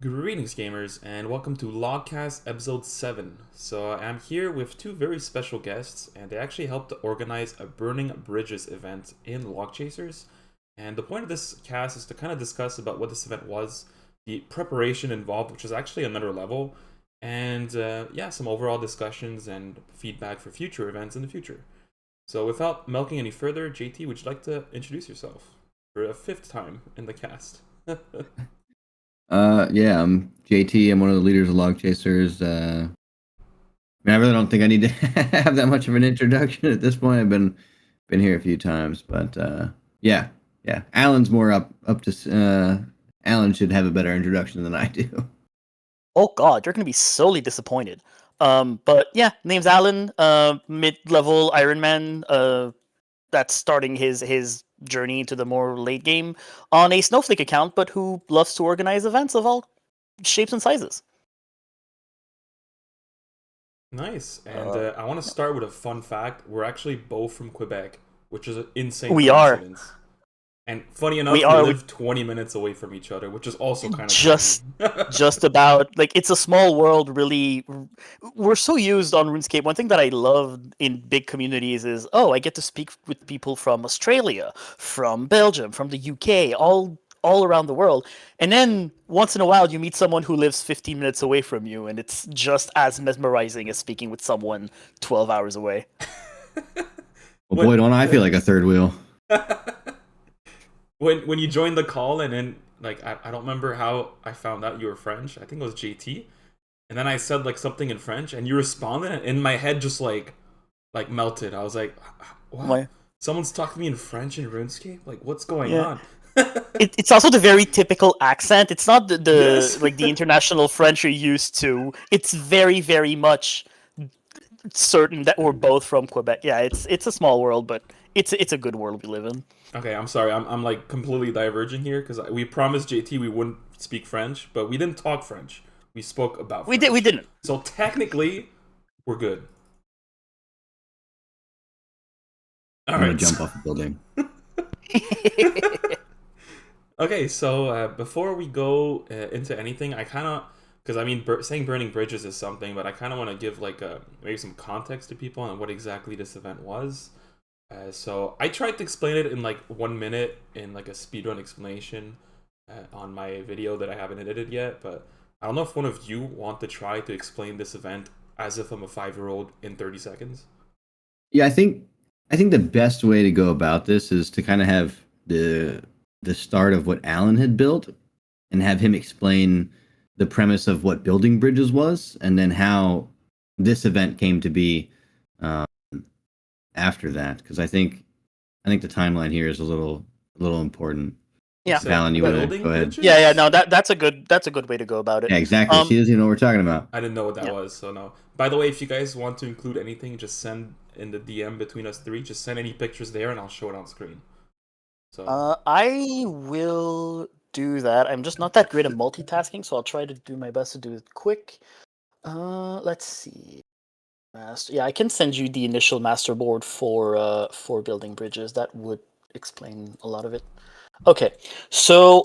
Greetings, gamers, and welcome to LogCast Episode 7. So, I'm here with two very special guests, and they actually helped to organize a Burning Bridges event in Log Chasers. And the point of this cast is to kind of discuss about what this event was, the preparation involved, which is actually another level, and yeah, some overall discussions and feedback for future events in the future. So, without milking any further, JT, would you like to introduce yourself for a fifth time in the cast? Yeah, I'm JT. I'm one of the leaders of Log Chasers. I really don't think I need to have that much of an introduction at this point. I've been here a few times, but yeah, yeah. Alan's more up to. Alan should have a better introduction than I do. Oh God, you're gonna be sorely disappointed. But yeah, name's Alan. Mid-level Iron Man. That's starting his journey to the more late game on a Snowflake account, but who loves to organize events of all shapes and sizes. Nice. And Uh, I want to start with a fun fact. We're actually both from Quebec, which is an insane we are, coincidence. And funny we enough, we are, we live 20 minutes away from each other, which is also kind of crazy. just just about like it's a small world. Really, we're so used on RuneScape. One thing that I love in big communities is I get to speak with people from Australia, from Belgium, from the UK, all around the world. And then once in a while, you meet someone who lives 15 minutes away from you, and it's just as mesmerizing as speaking with someone 12 hours away. Well, boy, don't I feel Yeah. like a third wheel. When you joined the call and then like I don't remember how I found out you were French. I think it was JT. And then I said like something in French and you responded and in my head just like melted. I was like, what? My Someone's talking to me in French in RuneScape? Like what's going yeah. on? It's also the very typical accent. It's not the Yes. like the international French you're used to. It's very, very much certain that we're both from Quebec. Yeah, it's a small world, but it's a good world we live in. Okay, I'm sorry. I'm like completely diverging here because we promised JT we wouldn't speak French, but we didn't talk French. We spoke about We French. didn't. So technically, we're good. All I'm gonna right. jump off the building. Okay, so before we go into anything, I kind of because I mean saying burning bridges is something, but I kind of want to give like maybe some context to people on what exactly this event was. So I tried to explain it in like 1 minute in like a speedrun explanation on my video that I haven't edited yet, but I don't know if one of you want to try to explain this event as if I'm a 5-year-old in 30 seconds. Yeah, I think the best way to go about this is to kind of have the start of what Alan had built and have him explain the premise of what building bridges was and then how this event came to be um, after that because I think the timeline here is a little important. You Yeah, said Alan, you but want to building go ahead? yeah. bridges? No, that's a good way to go about it. Yeah, exactly. Um, She doesn't even know what we're talking about. I didn't know what that yeah. was, so no. By the way, if you guys want to include anything, just send in the DM between us three. Just send any pictures there, and I'll show it on screen. So, I will do that. I'm just not that great at multitasking, so I'll try to do my best to do it quick. Let's see. Master. Yeah, I can send you the initial master board for building bridges. That would explain a lot of it. Okay, so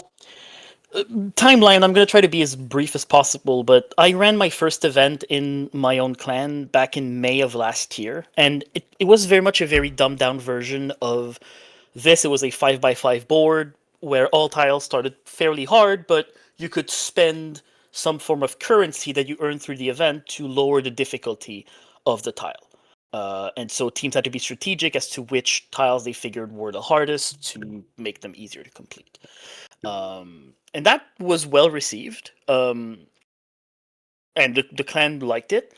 timeline. I'm gonna try to be as brief as possible, but I ran my first event in my own clan back in May of last year, and it was very much a very dumbed down version of this. It was a 5x5 board where all tiles started fairly hard, but you could spend some form of currency that you earn through the event to lower the difficulty of the tile. And so teams had to be strategic as to which tiles they figured were the hardest to make them easier to complete. And that was well received. And the clan liked it.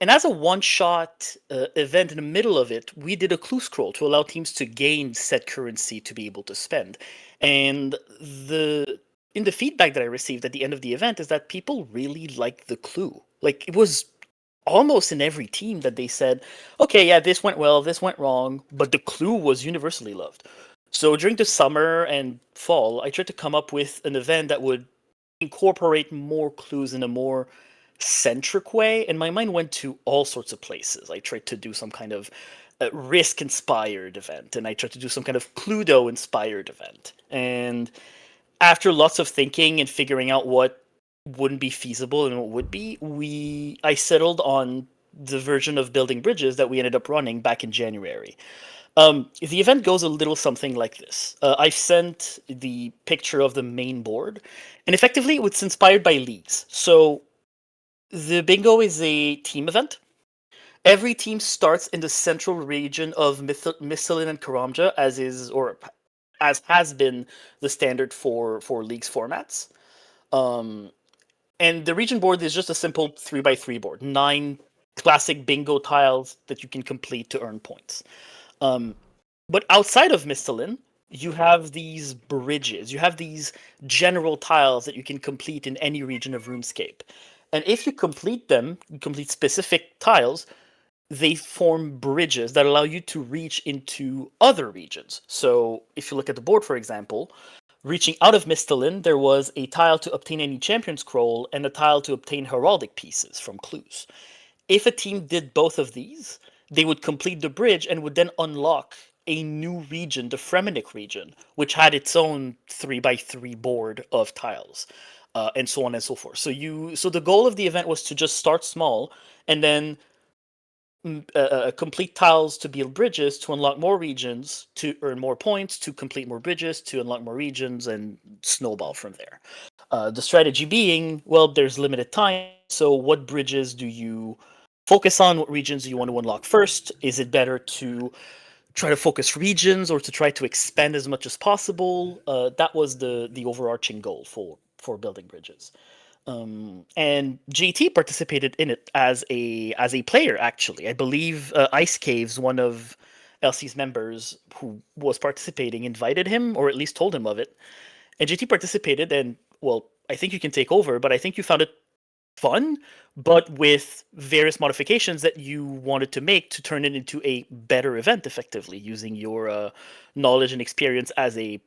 And as a one-shot event in the middle of it, we did a clue scroll to allow teams to gain said currency to be able to spend. And the in the feedback that I received at the end of the event is that people really liked the clue. Like it was almost in every team that they said, "Okay, yeah, this went well, this went wrong," but the clue was universally loved. So during the summer and fall, I tried to come up with an event that would incorporate more clues in a more centric way, and my mind went to all sorts of places. I tried to do some kind of risk inspired event, and I tried to do some kind of Cluedo inspired event. And after lots of thinking and figuring out what wouldn't be feasible and what would be, I settled on the version of building bridges that we ended up running back in January. The event goes a little something like this. I've sent the picture of the main board, and effectively, it's inspired by leagues. So the bingo is a team event. Every team starts in the central region of Missalin and Karamja, as has been the standard for leagues formats. Um, and the region board is just a simple 3x3 board, 9 classic bingo tiles that you can complete to earn points. Um, but outside of Mistalin, you have these bridges. You have these general tiles that you can complete in any region of RuneScape. And if you complete them, you complete specific tiles, they form bridges that allow you to reach into other regions. So if you look at the board, for example, reaching out of Mistalin, there was a tile to obtain any champion scroll and a tile to obtain heraldic pieces from clues. If a team did both of these, they would complete the bridge and would then unlock a new region, the Fremenic region, which had its own 3x3 board of tiles, and so on and so forth. So the goal of the event was to just start small and then complete tiles to build bridges to unlock more regions, to earn more points, to complete more bridges, to unlock more regions, and snowball from there. The strategy being, well, there's limited time, so what bridges do you focus on? What regions do you want to unlock first? Is it better to try to focus regions or to try to expand as much as possible? That was the overarching goal for building bridges. And GT participated in it as a player. Actually, I believe Ice Caves, one of LC's members who was participating, invited him or at least told him of it. And GT participated, and well, I think you can take over, but I think you found it fun, but with various modifications that you wanted to make to turn it into a better event, effectively using your knowledge and experience as an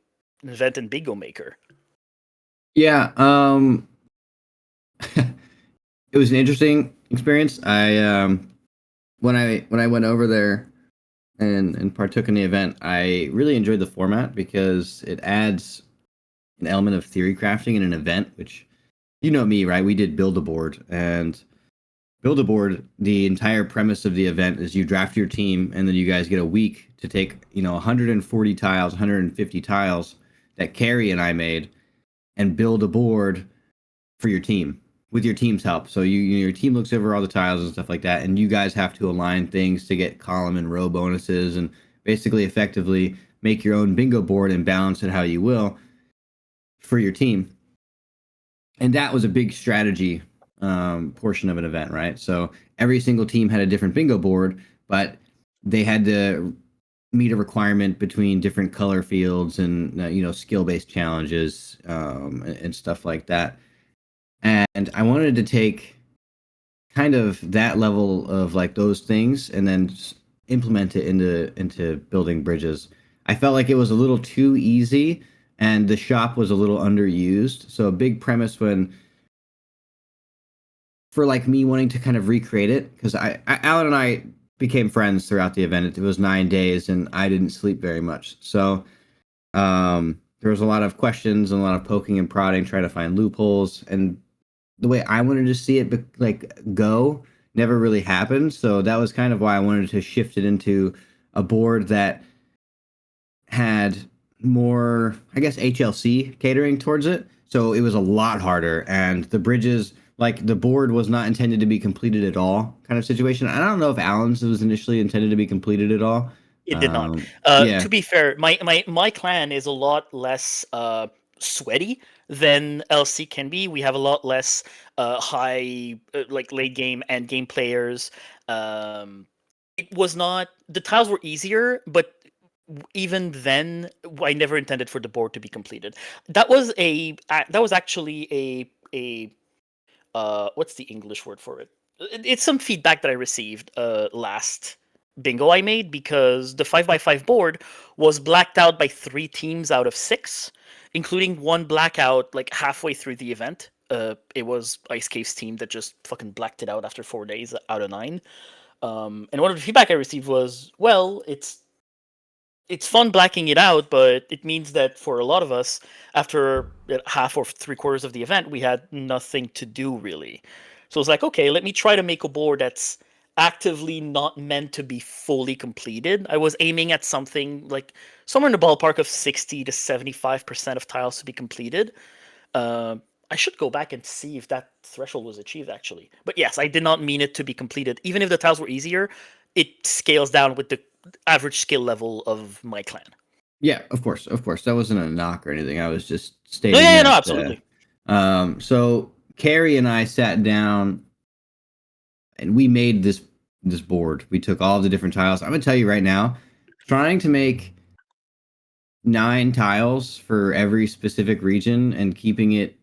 event and bingo maker. Yeah, it was an interesting experience. I when I went over there and partook in the event, I really enjoyed the format because it adds an element of theory crafting in an event, which you know me, right? We did build a board, and build a board. The entire premise of the event is you draft your team, and then you guys get a week to take 140 tiles, 150 tiles that Carrie and I made, and build a board for your team with your team's help. So your team looks over all the tiles and stuff like that, and you guys have to align things to get column and row bonuses, and basically effectively make your own bingo board and balance it how you will for your team. And that was a big strategy portion of an event, right? So every single team had a different bingo board, but they had to meet a requirement between different color fields and skill-based challenges and stuff like that. And I wanted to take kind of that level of like those things and then implement it into building bridges. I felt like it was a little too easy and the shop was a little underused. So a big premise for like me wanting to kind of recreate it, because Alan and I became friends throughout the event. It was 9 days and I didn't sleep very much. So there was a lot of questions and a lot of poking and prodding, trying to find loopholes, and the way I wanted to see it like go never really happened. So that was kind of why I wanted to shift it into a board that had more, I guess, HLC catering towards it. So it was a lot harder, and the bridges, like the board was not intended to be completed at all, kind of situation. I don't know if Alan's was initially intended to be completed at all. It did not. Yeah. To be fair, my clan is a lot less sweaty than LC can be. We have a lot less high like late game and game players. It was not, the tiles were easier, but even then, I never intended for the board to be completed. That was actually a what's the English word for it? It's some feedback that I received last bingo I made, because the 5x5 board was blacked out by 3 teams out of 6, including one blackout like halfway through the event. It was Ice Cave's team that just fucking blacked it out after 4 days out of 9. And one of the feedback I received was, well, it's it's fun blacking it out, but it means that for a lot of us, after half or three quarters of the event, we had nothing to do really. So it's like, okay, let me try to make a board that's actively not meant to be fully completed. I was aiming at something like somewhere in the ballpark of 60 to 75% of tiles to be completed. Uh, I should go back and see if that threshold was achieved actually. But yes, I did not mean it to be completed. Even if the tiles were easier, it scales down with the average skill level of my clan. Yeah, of course, of course. That wasn't a knock or anything. I was just No, stating yeah, yeah, no, that. absolutely. So Carrie and I sat down and we made this board. We took all the different tiles. I'm gonna tell you right now, trying to make 9 tiles for every specific region and keeping it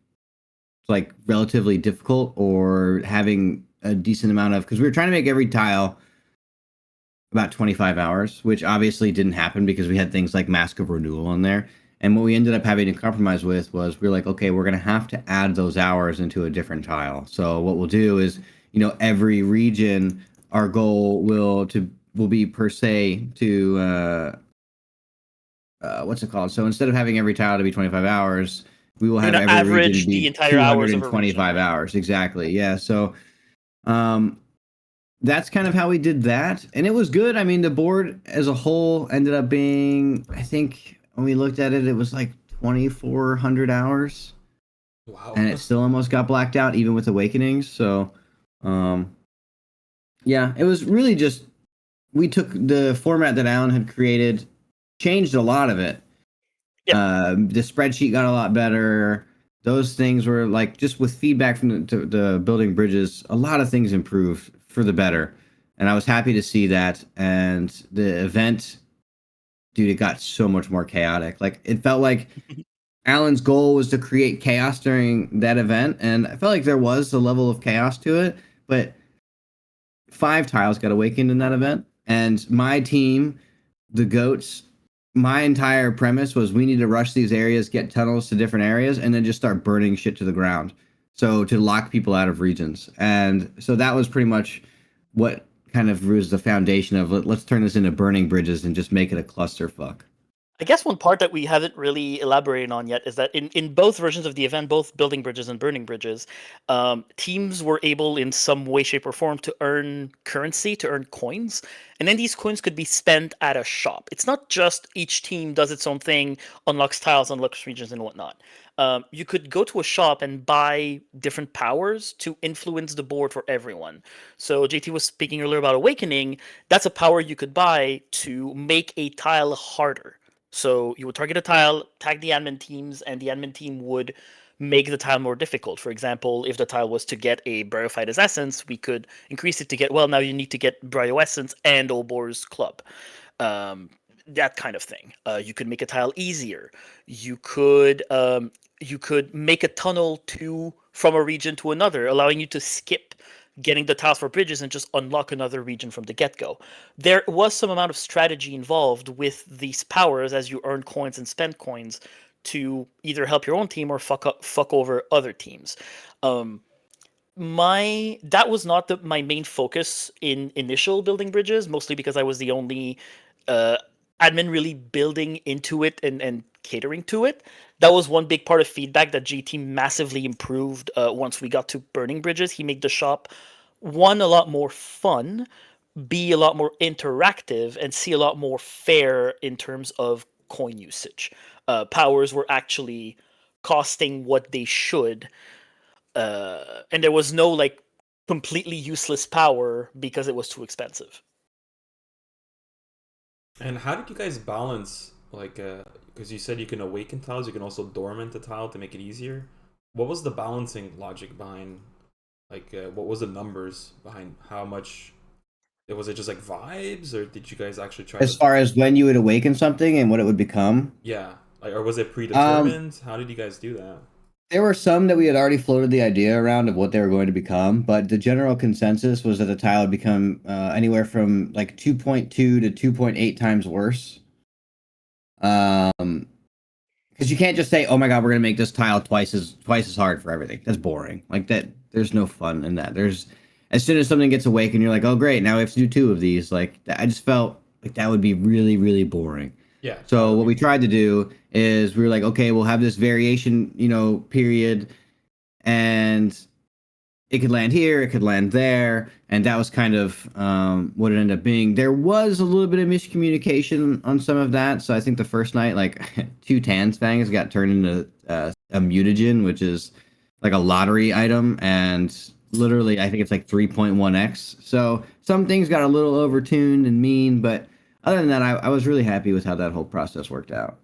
like relatively difficult, or having a decent amount of, because we were trying to make every tile about 25 hours, which obviously didn't happen because we had things like Mask of Renewal in there. And what we ended up having to compromise with was, we were like, okay, we're going to have to add those hours into a different tile. So what we'll do is, every region, our goal will be per se to what's it called? So instead of having every tile to be 25 hours, we will You're have gonna every region average the be entire hours of a region, 225 right? hours. Exactly. Yeah. So um, that's kind of how we did that. And it was good. I mean, the board as a whole ended up being, I think when we looked at it, it was like 2,400 hours. Wow. And it still almost got blacked out, even with Awakenings. So, um, yeah, it was really just, we took the format that Alan had created, changed a lot of it. Yep. The spreadsheet got a lot better. Those things were like, just with feedback from the building bridges, a lot of things improved for the better. And I was happy to see that. And the event, dude, it got so much more chaotic. Like, it felt like Alan's goal was to create chaos during that event. And I felt like there was a level of chaos to it. But 5 tiles got awakened in that event. And my team, the goats, my entire premise was, we need to rush these areas, get tunnels to different areas, and then just start burning shit to the ground. So to lock people out of regions. And so that was pretty much what kind of was the foundation of, let's turn this into burning bridges and just make it a clusterfuck. I guess one part that we haven't really elaborated on yet is that in both versions of the event, both building bridges and burning bridges, teams were able in some way, shape, or form to earn currency, to earn coins. And then these coins could be spent at a shop. It's not just each team does its own thing, unlocks tiles, unlocks regions, and whatnot. You could go to a shop and buy different powers to influence the board for everyone. So JT was speaking earlier about Awakening. That's a power you could buy to make a tile harder. So you would target a tile, tag the admin teams, and the admin team would make the tile more difficult. For example, if the tile was to get a Bryophyte's Essence, we could increase it to get, well, now you need to get Bryo Essence and Olbor's Club. Um, that kind of thing. You could make a tile easier. You could make a tunnel to from a region to another, allowing you to skip getting the tiles for bridges and just unlock another region from the get-go. There was some amount of strategy involved with these powers as you earn coins and spend coins to either help your own team or fuck over other teams. Um, my that was not my main focus in initial building bridges, mostly because I was the only uh, admin really building into it and catering to it. That was one big part of feedback that GT massively improved once we got to burning bridges. He made the shop, one, a lot more fun, B, a lot more interactive, and C, a lot more fair in terms of coin usage. Powers were actually costing what they should, and there was no like completely useless power because it was too expensive. And how did you guys balance, like, because you said you can awaken tiles, you can also dormant a tile to make it easier. What was the balancing logic behind, like, what was the numbers behind how much? Was it just like vibes, or did you guys actually try As to? far as when you would awaken something and what it would become, Yeah, like, or was it um, predetermined? How did you guys do that? there were some that we had already floated the idea around of what they were going to become, but the general consensus was that the tile would become anywhere from like 2.2 to 2.8 times worse. Because you can't just say, "Oh my God, we're gonna make this tile twice as hard for everything." That's boring. Like that, there's no fun in that. There's, as soon as something gets awakened, you're like, "Oh great, now we have to do 2 of these." Like I just felt like that would be really really boring. Yeah. That So would what be we cool. tried to do is we were like, okay, we'll have this variation, period, and it could land here, it could land there, and that was kind of what it ended up being. There was a little bit of miscommunication on some of that, so I think the first night, like two Tans fangs got turned into a mutagen, which is like a lottery item, and literally, I think it's like 3.1x. So some things got a little overtuned and mean, but other than that, I was really happy with how that whole process worked out.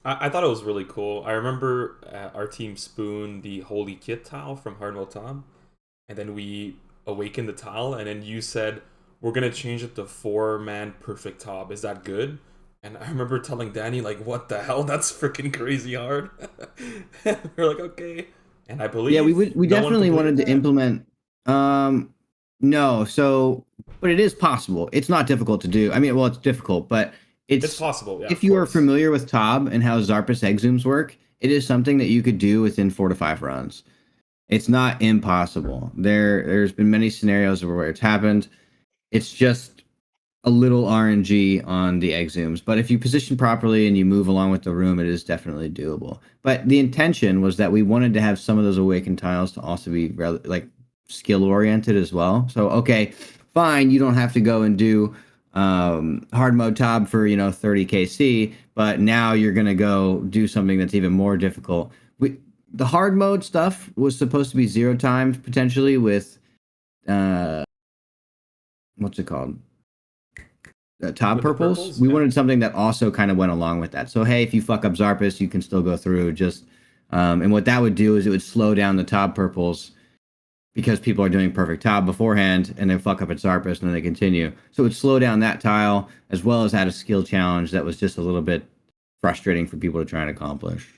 I thought it was really cool. I remember our team spooned the Holy Kit tile from Hard Mode Tom, and then we awakened the tile, and then you said, we're going to change it to 4-man perfect top. Is that good? And I remember telling Danny, like, what the hell? That's freaking crazy hard. We're like, okay. And I Yeah, believe we no one definitely completed wanted to that. implement no, so but it is possible. It's not difficult to do. I mean, well, it's difficult, but It's it's possible, yeah, of if you are course. familiar with Tob and how Zarpus exhumes work, it is something that you could do within 4 to 5 runs. It's not impossible. There's been many scenarios where it's happened. It's just a little RNG on the exhumes, but if you position properly and you move along with the room, it is definitely doable. But the intention was that we wanted to have some of those awakened tiles to also be like skill oriented as well. So okay, fine, you don't have to go and do hard mode tab for 30 KC, but now you're gonna go do something that's even more difficult. The hard mode stuff was supposed to be 0 times potentially with uh what's it called, top With the purples. purples, We yeah. wanted something that also kind of went along with that. So hey, if you fuck up Zarpus, you can still go through. Just and what that would do is it would slow down the top purples because people are doing perfect top beforehand and they fuck up at Zarpus and then they continue. So it would slow down that tile as well as add a skill challenge that was just a little bit frustrating for people to try and accomplish.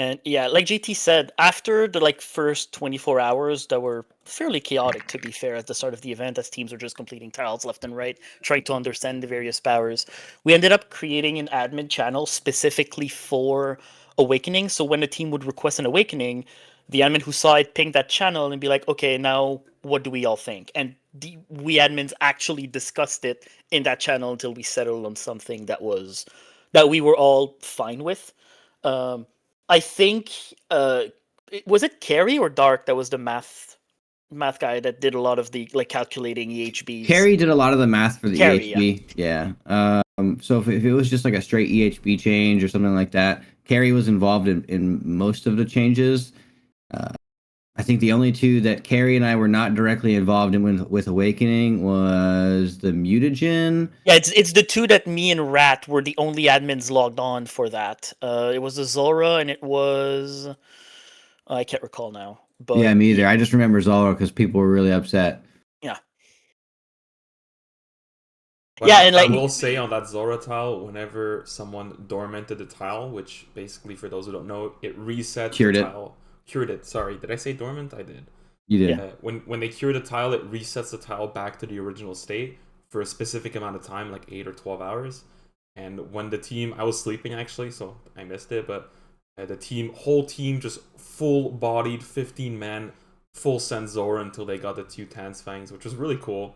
And yeah, like JT said, after the first 24 hours that were fairly chaotic, to be fair, at the start of the event, as teams were just completing tiles left and right, trying to understand the various powers, we ended up creating an admin channel specifically for awakening. So when a team would request an awakening, the admin who saw it ping that channel and be like, okay, now what do we all think? And we admins actually discussed it in that channel until we settled on something that we were all fine with. Um, I think was it Carrie or Dark that was the math guy that did a lot of the calculating EHBs. Carrie did a lot of the math for the Carrie, yeah. EHB. Yeah. So if it was just like a straight EHB change or something like that, Carrie was involved in most of the changes. Uh, I think the only two that Carrie and I were not directly involved in with Awakening was the mutagen. Yeah, it's the two that me and Rat were the only admins logged on for that. It was the Zora and it was I can't recall now, Yeah, but me yeah, either. I just remember Zara because people were really upset. yeah, But yeah, and I like will say on that Zora tile, whenever someone dormanted the tile, which basically for those who don't know, it resets the Cured it. tile. Cured it, sorry. Did I say dormant? I did. You yeah, did. When they cure the tile, it resets the tile back to the original state for a specific amount of time, like 8 or 12 hours. And when the team, I was sleeping actually, so I missed it. But whole team, just full bodied, 15 man, full send Zora until they got the two Tans Fangs, which was really cool.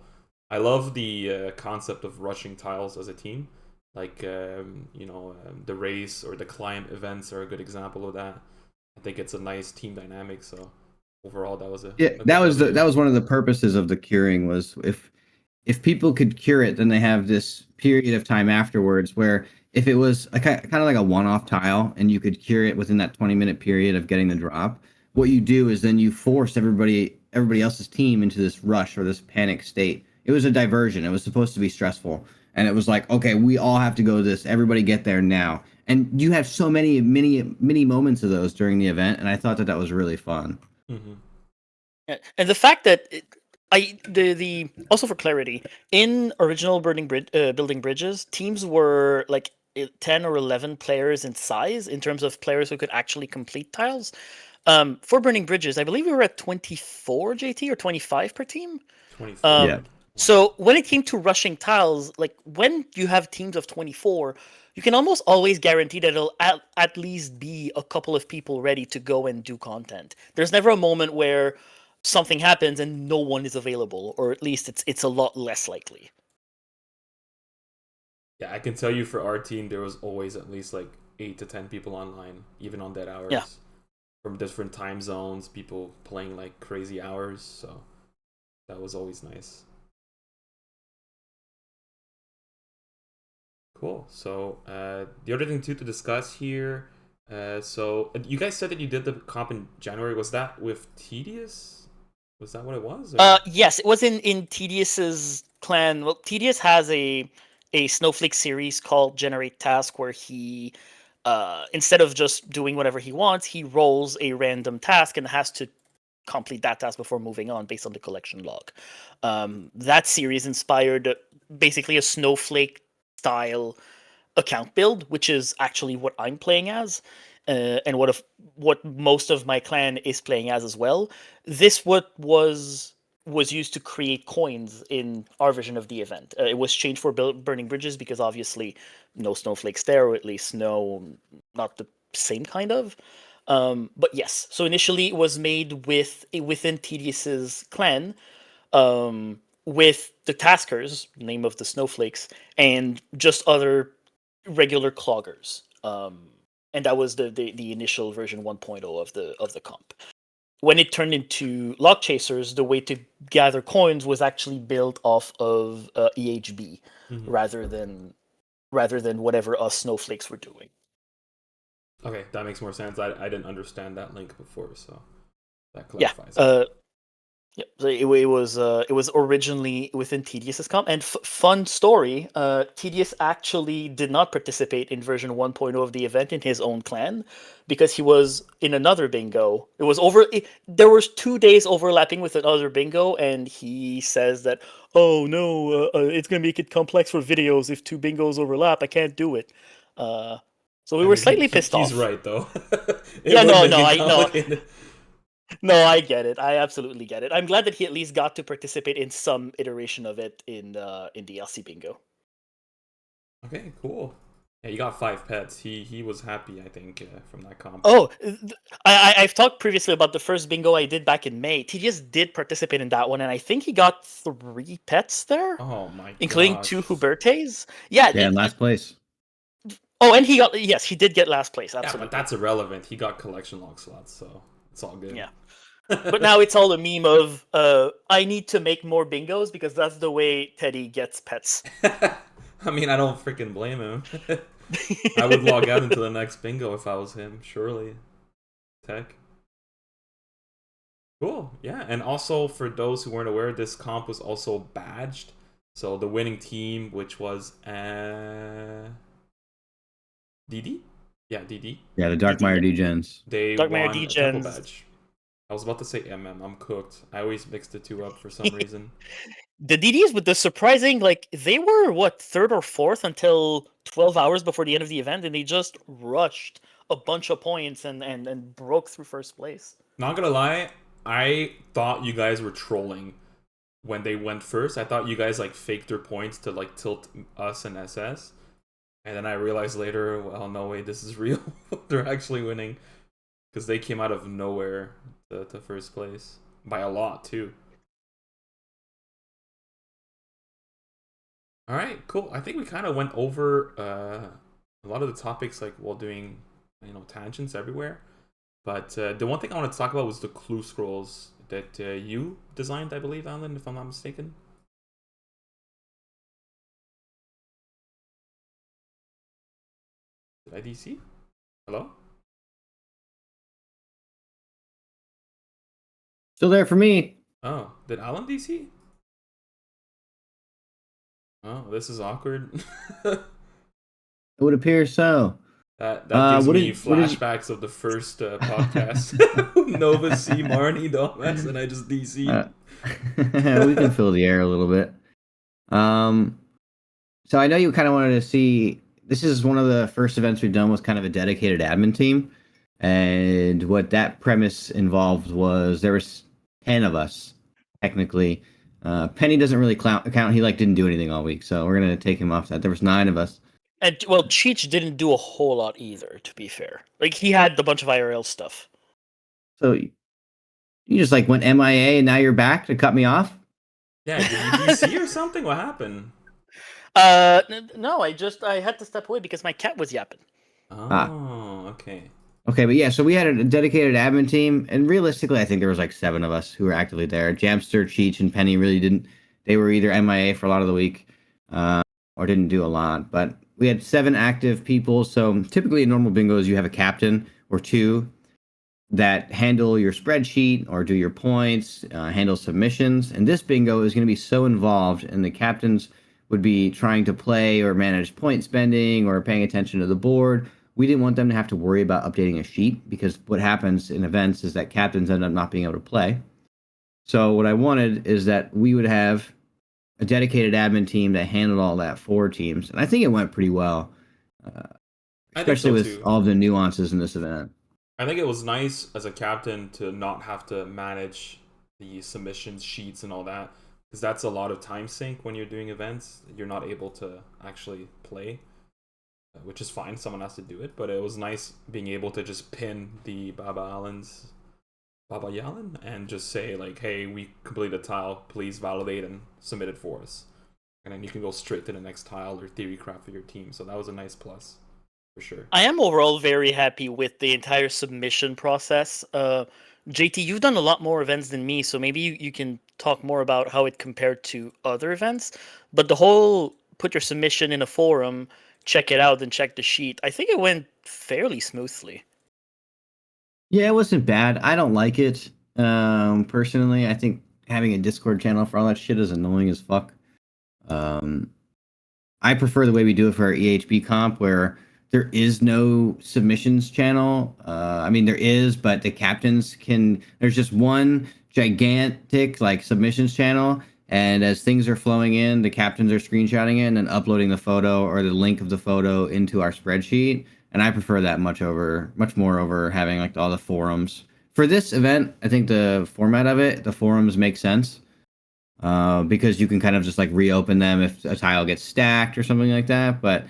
I love the concept of rushing tiles as a team. Like the race or the client events are a good example of that. I think it's a nice team dynamic. So overall, that was Yeah, a good W. that was one of the purposes of the curing was if people could cure it, then they have this period of time afterwards where if it was kind of like a one-off tile and you could cure it within that 20-minute period of getting the drop, what you do is then you force everybody else's team into this rush or this panic state. It was a diversion. It was supposed to be stressful. And it was like, okay, we all have to go to this. Everybody get there now. And you have so many moments of those during the event, and I thought that was really fun. Mm-hmm. yeah. And the fact that the also for clarity, in original building bridges, teams were 10 or 11 players in size in terms of players who could actually complete tiles. For burning bridges, I believe we were at 24 JT or 25 per team. 24, Um, Yeah. I want to say. so when it came to rushing tiles, like when you have teams of 24, you can almost always guarantee that it'll at least be a couple of people ready to go and do content. There's never a moment where something happens and no one is available, or at least it's a lot less likely. Yeah, I can tell you for our team, there was always at least like 8 to 10 people online, even on dead Yeah. hours, from different time zones. People playing like crazy hours, so that was always nice. Cool. So the other thing too to discuss here. You guys said that you did the comp in January. Was that with Tedious? Was that what it was? Or? Yes, it was in Tedious's clan. Well, Tedious has a snowflake series called Generate Task, where he instead of just doing whatever he wants, he rolls a random task and has to complete that task before moving on based on the collection log. That series inspired basically a snowflake style account build, which is actually what I'm playing as, and what most of my clan is playing as well. This what was used to create coins in our version of the event. It was changed for burning bridges because obviously no snowflakes there, or at least no, not the same kind of. But yes, so initially it was made within Tedious's clan, with the Taskers, name of the snowflakes, and just other regular cloggers. And that was the initial version 1.0 of the comp. When it turned into Lock Chasers, the way to gather coins was actually built off of EHB Mhm. rather than whatever us snowflakes were doing. Okay, that makes more sense. I didn't understand that link before, so that Yeah. clarifies it. Yep. So it was originally within Tedious's comp, and fun story. Tedious actually did not participate in version 1.0 of the event in his own clan because he was in another bingo. There was 2 days overlapping with another bingo, and he says that, oh no, it's gonna make it complex for videos if two bingos overlap. I can't do it. Uh, so we I were mean, slightly pissed he's off. right though. It Yeah, would no, make no, it I no. complicated. No, I get it. I absolutely get it. I'm glad that he at least got to participate in some iteration of it in the LC bingo. Okay, cool. Yeah, you got 5 pets. He was happy, I think, from that comp. Oh, I've talked previously about the first bingo I did back in May. He just did participate in that one, and I think he got 3 pets there, Oh my including gosh. 2 Hubertes. Yeah. Yeah, in last place. Oh, and he did get last place. Yeah, but Absolutely. that's irrelevant. He got collection log slots, so it's all good. Yeah. But now it's all a meme of I need to make more bingos because that's the way Teddy gets pets. I mean, I don't freaking blame him. I would log out into the next bingo if I was him, surely. Tech. Cool. Yeah, and also for those who weren't aware, this comp was also badged. So the winning team, which was DD? Yeah, DD. Yeah, the DD, Darkmire yeah. Degens. They Darkmare won a temple Degens. badge. I was about to say I'm cooked. I always mix the two up for some reason. The DDs with the surprising, like, they were, what, third or fourth until 12 hours before the end of the event, and they just rushed a bunch of points and broke through first place. Not gonna lie, I thought you guys were trolling when they went first. I thought you guys like faked their points to like tilt us and SS. And then I realized later, well, no way, this is real. They're actually winning because they came out of nowhere to first place by a lot too. All right, cool. I think we kind of went over a lot of the topics, like while doing tangents everywhere. But the one thing I wanted to talk about was the clue scrolls that you designed, I believe, Alan, if I'm not mistaken. Did I DC? Hello? Still there for me. Oh, did Alan DC? Oh, this is awkward. It would appear so. That gives What me is flashbacks of the first podcast. Nova C Marnie dumbass, and I just DC'd. uh, we can fill the air a little bit. So I know you kind of wanted to see. This is one of the first events we've done with kind of a dedicated admin team, and what that premise involved was there was 10 of us technically. Penny doesn't really count. He didn't do anything all week, so we're gonna take him off that. There was 9 of us. And, well, Cheech didn't do a whole lot either, to be fair. Like, he had a bunch of IRL stuff. So you just went MIA and now you're back to cut me off. Yeah, did you DC or something? What happened? No, I had to step away because my cat was yapping. Ah, Oh, okay. okay, but yeah, so we had a dedicated admin team, and realistically, I think there was like 7 of us who were actively there. Jamster, Cheech, and Penny really didn't. They were either MIA for a lot of the week, uh, or didn't do a lot. But we had 7 active people. So typically, in normal bingos, you have a captain or two that handle your spreadsheet or do your points, handle submissions. And this bingo is going to be so involved, and the captains would be trying to play or manage point spending or paying attention to the board. We didn't want them to have to worry about updating a sheet because what happens in events is that captains end up not being able to play. So what I wanted is that we would have a dedicated admin team that handled all that for teams, and I think it went pretty well, uh, I think especially so with too. all the nuances in this event. I think it was nice as a captain to not have to manage the submissions sheets and all that, because that's a lot of time sink when you're doing events. You're not able to actually play, which is fine. Someone has to do it, but it was nice being able to just pin the Baba Yalin and just say like, "Hey, we completed a tile. Please validate and submit it for us." And then you can go straight to the next tile or theory craft for your team. So that was a nice plus for sure. I am overall very happy with the entire submission process. JT, you've done a lot more events than me, so maybe you can talk more about how it compared to other events. But the whole put your submission in a forum, check it out, and check the sheet, I think it went fairly smoothly. Yeah, it wasn't bad. I don't like it. Personally, I think having a Discord channel for all that shit is annoying as fuck. Um, I prefer the way we do it for our EHB comp, where there is no submissions channel. I mean, there is, but the captains can. There's just one gigantic like submissions channel, and as things are flowing in, the captains are screenshotting it and then uploading the photo or the link of the photo into our spreadsheet. And I prefer that much more over having like all the forums. For this event, I think the format of it, the forums make sense because you can kind of just like reopen them if a tile gets stacked or something like that. But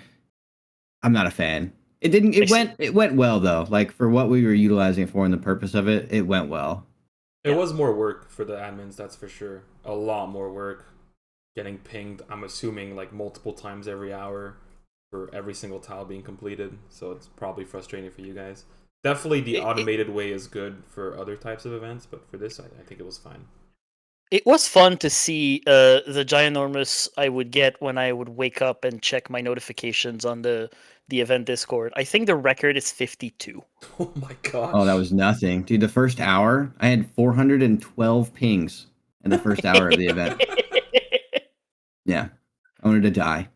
I'm not a fan. It didn't. I see. It went well though. Like for what we were utilizing it for and the purpose of it, it went well. It Yeah. was more work for the admins, that's for sure. A lot more work. Getting pinged, I'm assuming, like multiple times every hour for every single tile being completed. So it's probably frustrating for you guys. Definitely the It, automated way is good for other types of events, but for this, I think it was fine. it was fun to see the ginormous I would get when I would wake up and check my notifications on the event Discord. I think the record is 52. Oh my Oh, that gosh. was nothing, dude. The first hour, I had 412 pings in the first hour of the event. Yeah, I wanted to die.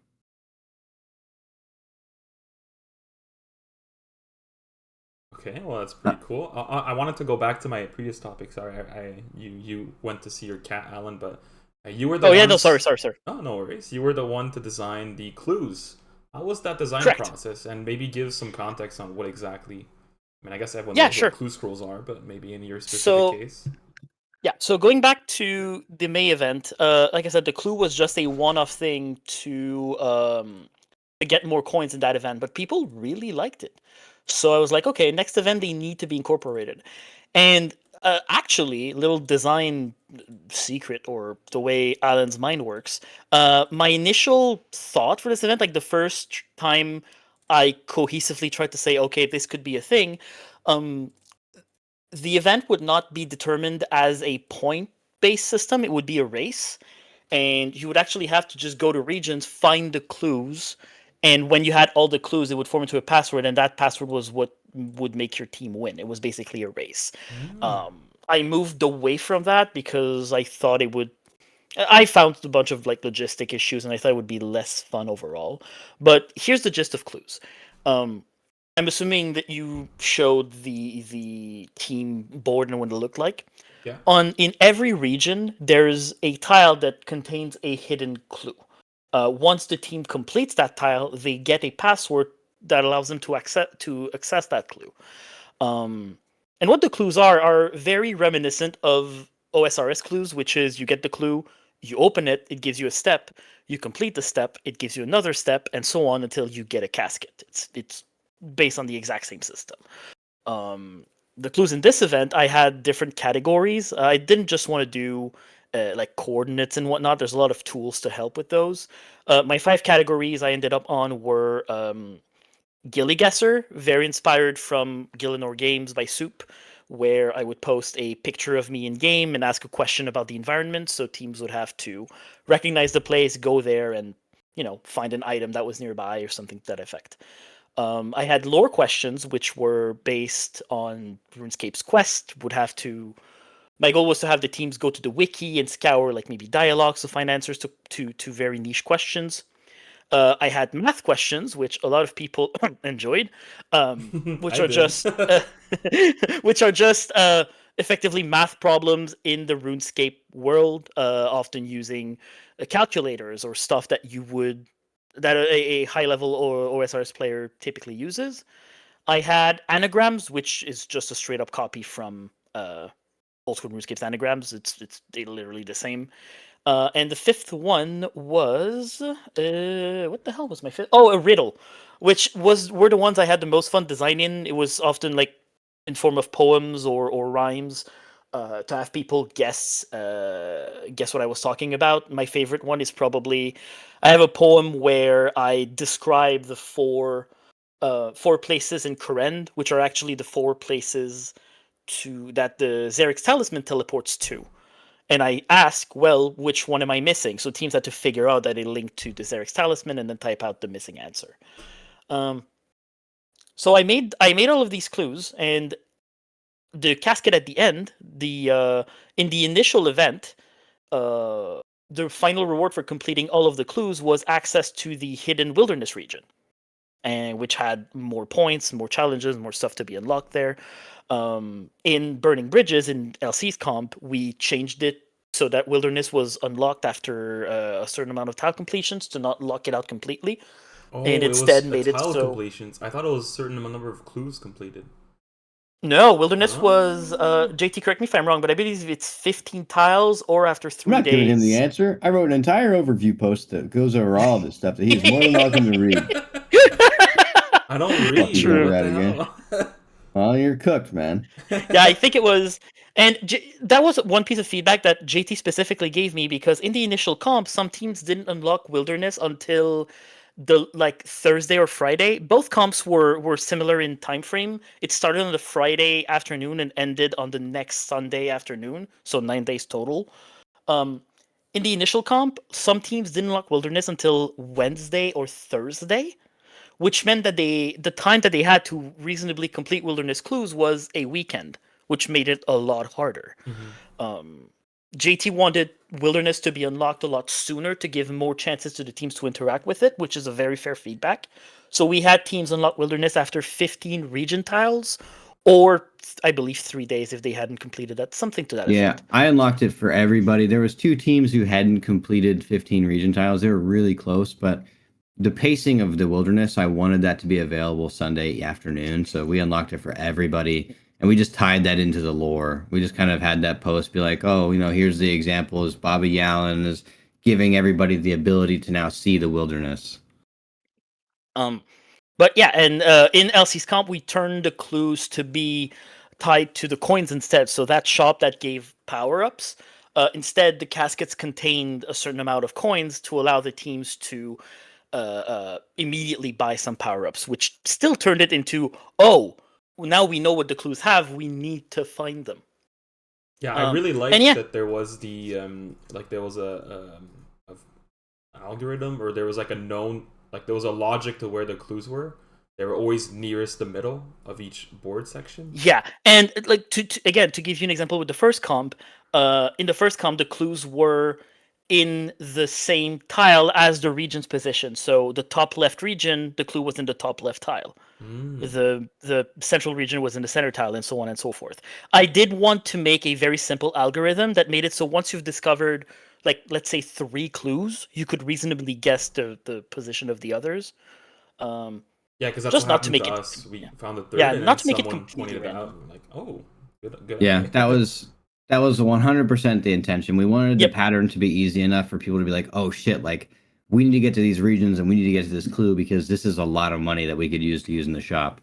Okay, well that's Uh, pretty cool. I wanted to go back to my previous topic. Sorry, you went to see your cat, Alan, but you were the Oh yeah, no, sorry, ones. sorry, sorry. Oh, no worries. You were the one to design the clues. How was that design Correct. process? And maybe give some context on what exactly. I mean, I guess everyone Yeah, knows what sure. clue scrolls are, but maybe in your specific So case. yeah, so going back to the May event, like I said, the clue was just a one-off thing to get more coins in that event, but people really liked it. So I was like, okay, next event they need to be incorporated. And actually, little design secret or the way Alan's mind works. My initial thought for this event, like the first time I cohesively tried to say, okay, this could be a thing, um, the event would not be determined as a point based system, it would be a race. And you would actually have to just go to regions, find the clues, and when you had all the clues, it would form into a password, and that password was what would make your team win. It was basically a race. Mm. I moved away from that because I thought it would. I found a bunch of like logistic issues, and I thought it would be less fun overall. But here's the gist of clues. Um, I'm assuming that you showed the team board and what it looked like. Yeah. On in every region, there's a tile that contains a hidden clue. Once the team completes that tile, they get a password that allows them to access that clue. Um, and what the clues are very reminiscent of OSRS clues, which is you get the clue, you open it, it gives you a step, you complete the step, it gives you another step, and so on until you get a casket. It's based on the exact same system. Um, the clues in this event, I had different categories. I didn't just want to do like coordinates and whatnot. There's a lot of tools to help with those. My 5 categories I ended up on were Gilly Guesser, very inspired from Gillinor Games by Soup, where I would post a picture of me in game and ask a question about the environment, so teams would have to recognize the place, go there, and find an item that was nearby or something to that effect. I had lore questions, which were based on RuneScape's quest. My goal was to have the teams go to the wiki and scour like maybe dialogues to find answers to very niche questions. I had math questions, which a lot of people enjoyed, which I are did. just which are just effectively math problems in the RuneScape world, often using calculators or stuff that a high level or OSRS player typically uses. I had anagrams, which is just a straight up copy from old school RuneScape's anagrams. It's literally the same. And the fifth one was what the hell was my fifth? Oh, a riddle, which were the ones I had the most fun designing. It was often like in form of poems or rhymes, to have people guess what I was talking about. My favorite one is probably I have a poem where I describe the four places in Kourend, which are actually the 4 places that the Xerix Talisman teleports to. And I ask, well, which one am I missing? So teams had to figure out that it linked to the Xerix Talisman and then type out the missing answer. So I made all of these clues, and the casket at the end, in the initial event, the final reward for completing all of the clues was access to the hidden wilderness region, and which had more points, more challenges, more stuff to be unlocked there. In Burning Bridges in LC's comp, we changed it so that wilderness was unlocked after a certain amount of tile completions to not lock it out completely, and Oh, it instead was a made it tile so. completions. I thought it was a certain number of clues completed. No, wilderness was Oh. JT. Correct me if I'm wrong, but I believe it's 15 tiles or after I'm 3 not giving him the days. answer. I wrote an entire overview post that goes over all this stuff that he's more than welcome to read. I don't Fucking read. True. What out the again. hell? Well, you're cooked, man. Yeah, I think it was, and that was one piece of feedback that JT specifically gave me, because in the initial comp, some teams didn't unlock wilderness until the Thursday or Friday. Both comps were similar in time frame. It started on the Friday afternoon and ended on the next Sunday afternoon, so 9 days total. Um, in the initial comp, some teams didn't unlock wilderness until Wednesday or Thursday, which meant that the time that they had to reasonably complete wilderness clues was a weekend, which made it a lot harder. Mhm. Um, JT wanted wilderness to be unlocked a lot sooner to give more chances to the teams to interact with it, which is a very fair feedback. So we had teams unlock wilderness after 15 region tiles, or I believe 3 days if they hadn't completed that, something to that Yeah, effect. I unlocked it for everybody. There was 2 teams who hadn't completed 15 region tiles. They were really close, but the pacing of the wilderness, I wanted that to be available Sunday afternoon, so we unlocked it for everybody, and we just tied that into the lore. We just kind of had that post be like, oh, here's the example is Bobby Yallen is giving everybody the ability to now see the wilderness. But yeah, and in LC's comp, we turned the clues to be tied to the coins instead. So that shop that gave power ups, instead the caskets contained a certain amount of coins to allow the teams to immediately buy some power ups, which still turned it into, oh, now we know what the clues have. We need to find them. Yeah, I really And liked yeah, that there was there was a algorithm, or there was like a known, there was a logic to where the clues were. They were always nearest the middle of each board section. yeah, and again, to give you an example with the first comp, in the first comp the clues were in the same tile as the region's position. So the top left region, the clue was in the top left tile. Mm. The central region was in the center tile, and so on and so forth. I did want to make a very simple algorithm that made it so once you've discovered, let's say 3 clues, you could reasonably guess the position of the others. Um, Yeah, because that's just what not to happened make to it, us. We yeah, found the third, yeah, and then not to make it someone completely pointed it out, random. and we're like, "Oh, good Yeah, idea." that was 100% the intention. We wanted the Yep. pattern to be easy enough for people to be like, "Oh shit, like we need to get to these regions and we need to get to this clue because this is a lot of money that we could use in the shop."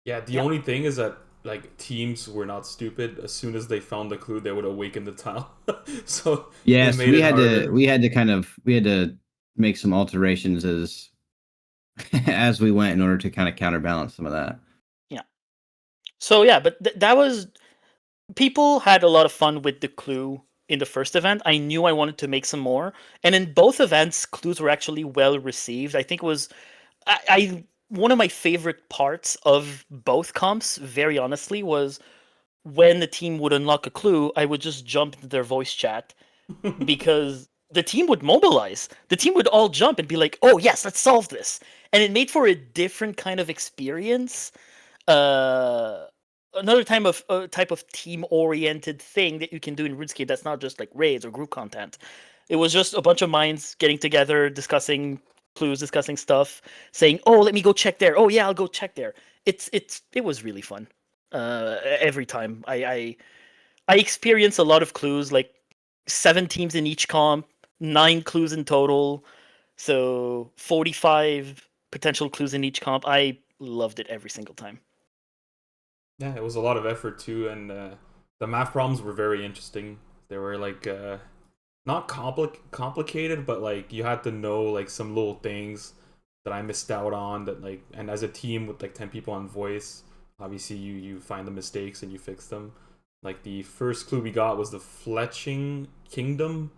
Yeah, the Yep. only thing is that like teams were not stupid. As soon as they found the clue, they would awaken the tile. So it Yes, made we it had to harder. we had to kind of we had to make some alterations as as we went in order to kind of counterbalance some of that. Yeah. So yeah, but that was people had a lot of fun with the clue in the first event. I knew I wanted to make some more, and in both events, clues were actually well received. I think it was I one of my favorite parts of both comps, very honestly, was when the team would unlock a clue, I would just jump into their voice chat because the team would mobilize. The team would all jump and be like, "Oh yes, let's solve this," and it made for a different kind of experience. Uh, Another type of team oriented thing that you can do in RuneScape that's not just like raids or group content. It was just a bunch of minds getting together, discussing clues, discussing stuff, saying, "Oh, let me go check there. Oh yeah, I'll go check there." It was really fun. Every time I experience a lot of clues, like 7 teams in each comp, 9 clues in total, so 45 potential clues in each comp. I loved it every single time. Yeah, it was a lot of effort too, and the math problems were very interesting. They were like not complicated, but like you had to know like some little things that I missed out on. That like, and as a team with like 10 people on voice, obviously you find the mistakes and you fix them. Like the first clue we got was the Fletching Kingdom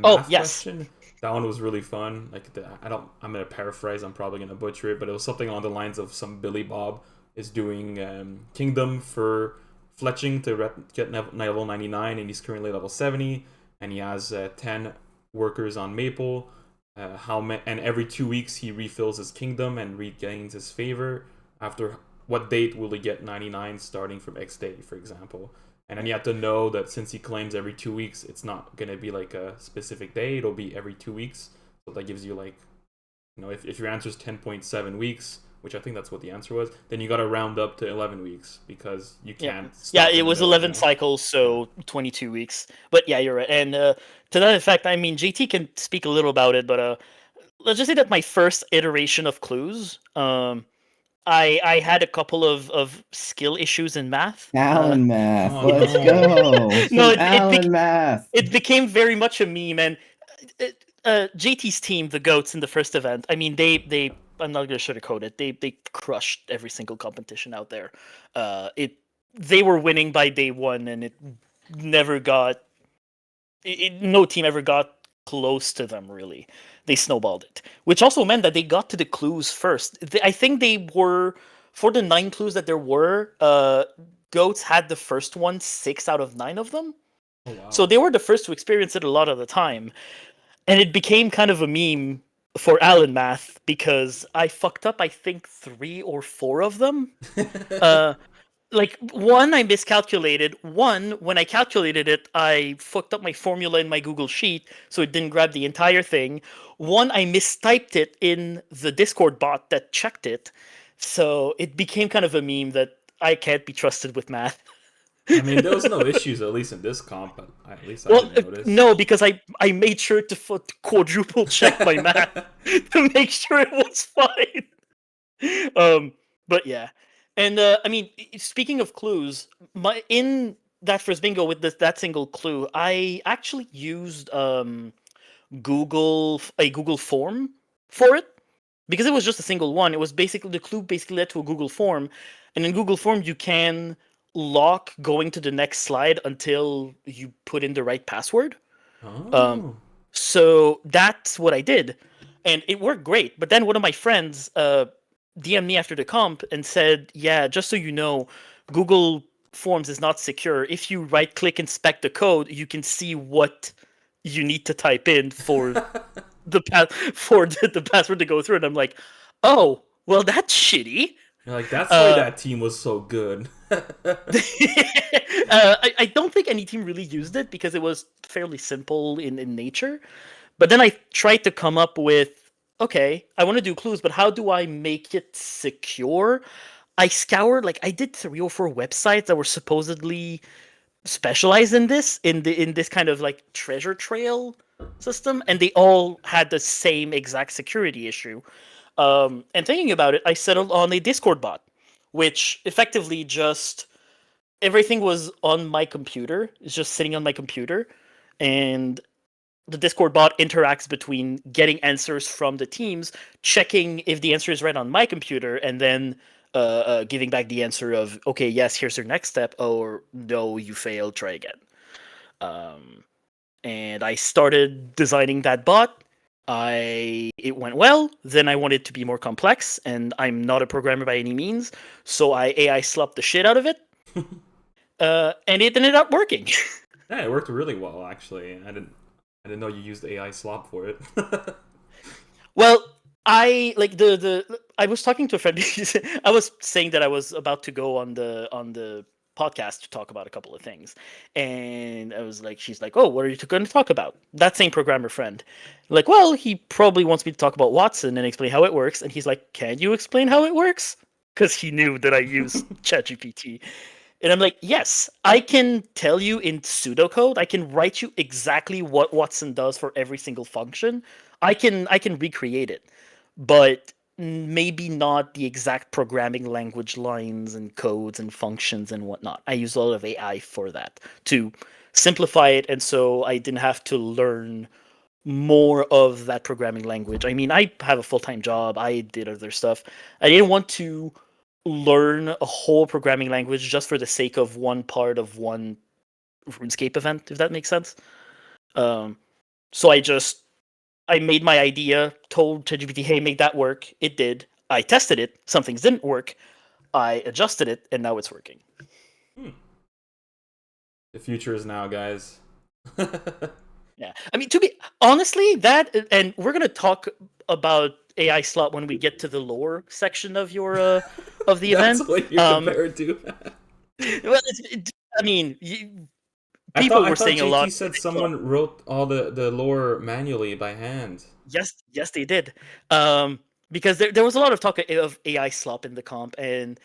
Oh math yes, question. That one was really fun. Like I'm gonna paraphrase. I'm probably gonna butcher it, but it was something along the lines of some Billy Bob is doing Kingdom for Fletching to get level 99, and he's currently level 70, and he has 10 workers on Maple. And every 2 weeks he refills his kingdom and regains his favor. After what date will he get 99 starting from X day, for example? And then you have to know that since he claims every 2 weeks, it's not gonna be like a specific day. It'll be every 2 weeks. So that gives you like, if your answer is 10.7 weeks, which I think that's what the answer was, then you got to round up to 11 weeks because you yeah, can't yeah. stop It in the was middle. 11 cycles, so 22 weeks. But yeah, you're right. And to that effect, I mean, JT can speak a little about it, but let's just say that my first iteration of clues, I had a couple of skill issues in math. Alan math, Oh let's no! go. No, Some Alan math. it became very much a meme, and JT's team, the goats in the first event. I mean, they I'm not gonna sugarcoat it. They crushed every single competition out there. It They were winning by day one, and it never got no team ever got close to them really. They snowballed it, which also meant that they got to the clues first. I think they were for the 9 clues that there were. Goats had the first one 6 out of 9 of them, Oh so wow! they were the first to experience it a lot of the time, and it became kind of a meme for Alan Math because I fucked up I think 3 or 4 of them. Uh, like one I miscalculated. One, when I calculated it, I fucked up my formula in my Google Sheet, so it didn't grab the entire thing. One, I mistyped it in the Discord bot that checked it, so it became kind of a meme that I can't be trusted with math. I mean, there was no issues at least in this comp. But at least I Well, didn't notice. no, because I made sure to quadruple check my math to make sure it was fine. But yeah, and I mean, speaking of clues, my in that first bingo with that single clue, I actually used a Google form for it because it was just a single one. It was basically the clue basically led to a Google form, and in Google form you can lock going to the next slide until you put in the right password. Um, Oh. so that's what I did, and it worked great. But then one of my friends DM'd me after the comp and said, "Yeah, just so you know, Google Forms is not secure. If you right click inspect the code, you can see what you need to type in for the password to go through." And I'm like, "Oh, well, that's shitty." You're like, that's why Uh, that team was so good. I don't think any team really used it because it was fairly simple in nature. But then I tried to come up with, okay, I want to do clues, but how do I make it secure? I scoured like I did 3 or 4 websites that were supposedly specialized in this kind of like treasure trail system, and they all had the same exact security issue. And thinking about it, I settled on a Discord bot which effectively just everything was on my computer. It's just sitting on my computer, and the Discord bot interacts between getting answers from the teams, checking if the answer is right on my computer, and then giving back the answer of, okay, yes, here's your next step, or no, you failed, try again. And I started designing that bot. It went well. Then I wanted to be more complex, and I'm not a programmer by any means, so I AI slopped the shit out of it, and it ended up working. Yeah, it worked really well actually. I didn't know you used AI slop for it. Well, I like the I was talking to a friend. I was saying that I was about to go on the podcast to talk about a couple of things, and I was like, she's like, "Oh, what are you going to talk about?" That same programmer friend, like, well, he probably wants me to talk about Watson and explain how it works, and he's like, "Can you explain how it works?" Because he knew that I use ChatGPT. And I'm like, yes, I can tell you in pseudocode. I can write you exactly what Watson does for every single function. I can recreate it, but maybe not the exact programming language lines and codes and functions and whatnot. I use a lot of AI for that to simplify it, and so I didn't have to learn more of that programming language. I mean, I have a full-time job. I did other stuff. I didn't want to learn a whole programming language just for the sake of one part of one RuneScape event, if that makes sense. Um, so I made my idea, told ChatGPT, "Hey, make that work." It did. I tested it. Some things didn't work. I adjusted it, and now it's working. Hmm. The future is now, guys. Yeah, I mean, to be honestly, that and we're gonna talk about AI slot when we get to the lore section of your of the That's event. what you compare it to. Well, I mean, I thought people I were thought saying a lot. JT said someone wrote all the lore manually by hand. Yes, yes, they did. Um, because there was a lot of talk of AI slop in the comp, and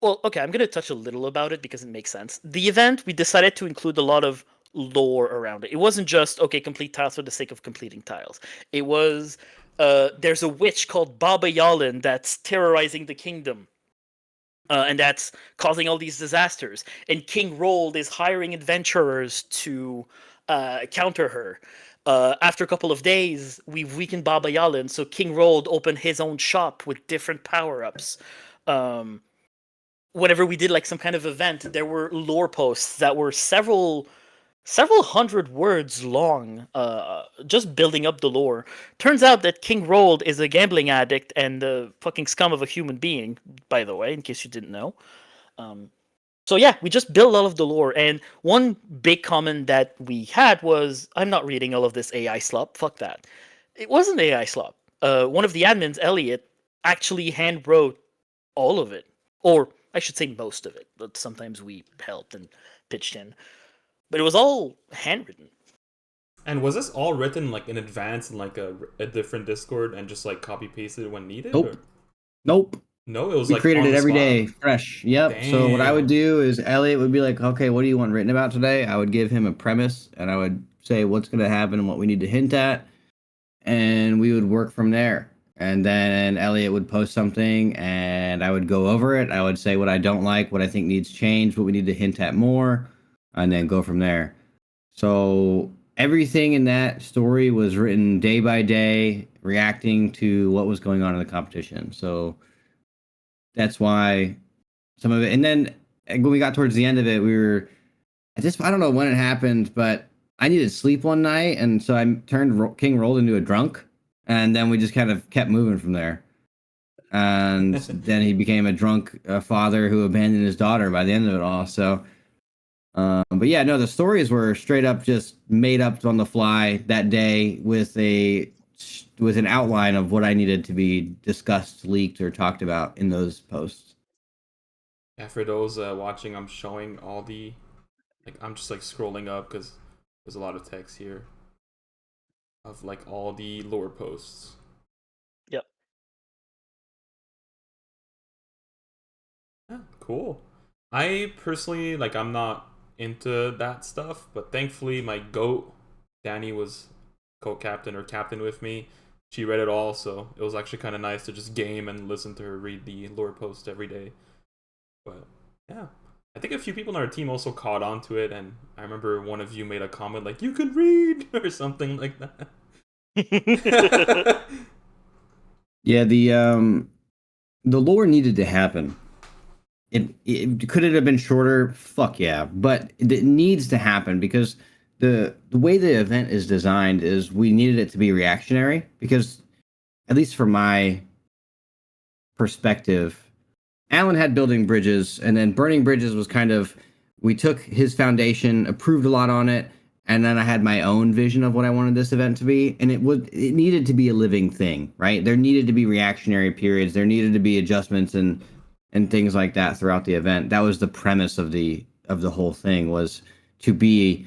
well, okay, I'm gonna touch a little about it because it makes sense. The event, we decided to include a lot of lore around it. It wasn't just okay, complete tiles for the sake of completing tiles. It was there's a witch called Baba Yalin that's terrorizing the kingdom. And that's causing all these disasters. And King Rold is hiring adventurers to counter her. After a couple of days, we've weakened Baba Yalin, so King Rold opened his own shop with different power ups. Um, Whenever we did like some kind of event, there were lore posts that were several hundred words long, just building up the lore. Turns out that King Rold is a gambling addict and the fucking scum of a human being, by the way, in case you didn't know. Um, so yeah, we just built all of the lore, and one big comment that we had was, "I'm not reading all of this AI slop. Fuck that." It wasn't AI slop. One of the admins, Elliot, actually hand wrote all of it, or I should say most of it. But sometimes we helped and pitched in, but it was all handwritten. And was this all written like in advance in like a different Discord and just like copy pasted when needed, or Nope. Nope. no? It was We like created on it the every spot. day, fresh. Yep. So what I would Damn. do is Elliot would be like, "Okay, what do you want written about today?" I would give him a premise, and I would say what's going to happen and what we need to hint at, and we would work from there. And then Elliot would post something, and I would go over it. I would say what I don't like, what I think needs change, what we need to hint at more, and then go from there. So everything in that story was written day by day, reacting to what was going on in the competition. So that's why some of it. And then when we got towards the end of it, we were I don't know when it happened, but I needed sleep one night, and so I turned King Rolled into a drunk, and then we just kind of kept moving from there. And then he became a drunk father who abandoned his daughter by the end of it all. So, but yeah, no, the stories were straight up just made up on the fly that day with an outline of what I needed to be discussed, leaked, or talked about in those posts. Yeah, for those watching, I'm showing all the like I'm just like scrolling up because there's a lot of text here of like all the lore posts. Yep. Yeah, cool. I personally like I'm not into that stuff, but thankfully my goat Danny was co-captain or captain with me, she read it all, so it was actually kind of nice to just game and listen to her read the lore post every day. But yeah, I think a few people on our team also caught on to it, and I remember one of you made a comment like, "You could read" or something like that. Yeah, the lore needed to happen. It could it have been shorter? Fuck yeah, but it needs to happen because the way the event is designed is we needed it to be reactionary because at least from my perspective, Alan had building bridges, and then burning bridges was kind of we took his foundation, approved a lot on it, and then I had my own vision of what I wanted this event to be, and it needed to be a living thing, right? There needed to be reactionary periods, there needed to be adjustments and things like that throughout the event. That was the premise of the whole thing was to be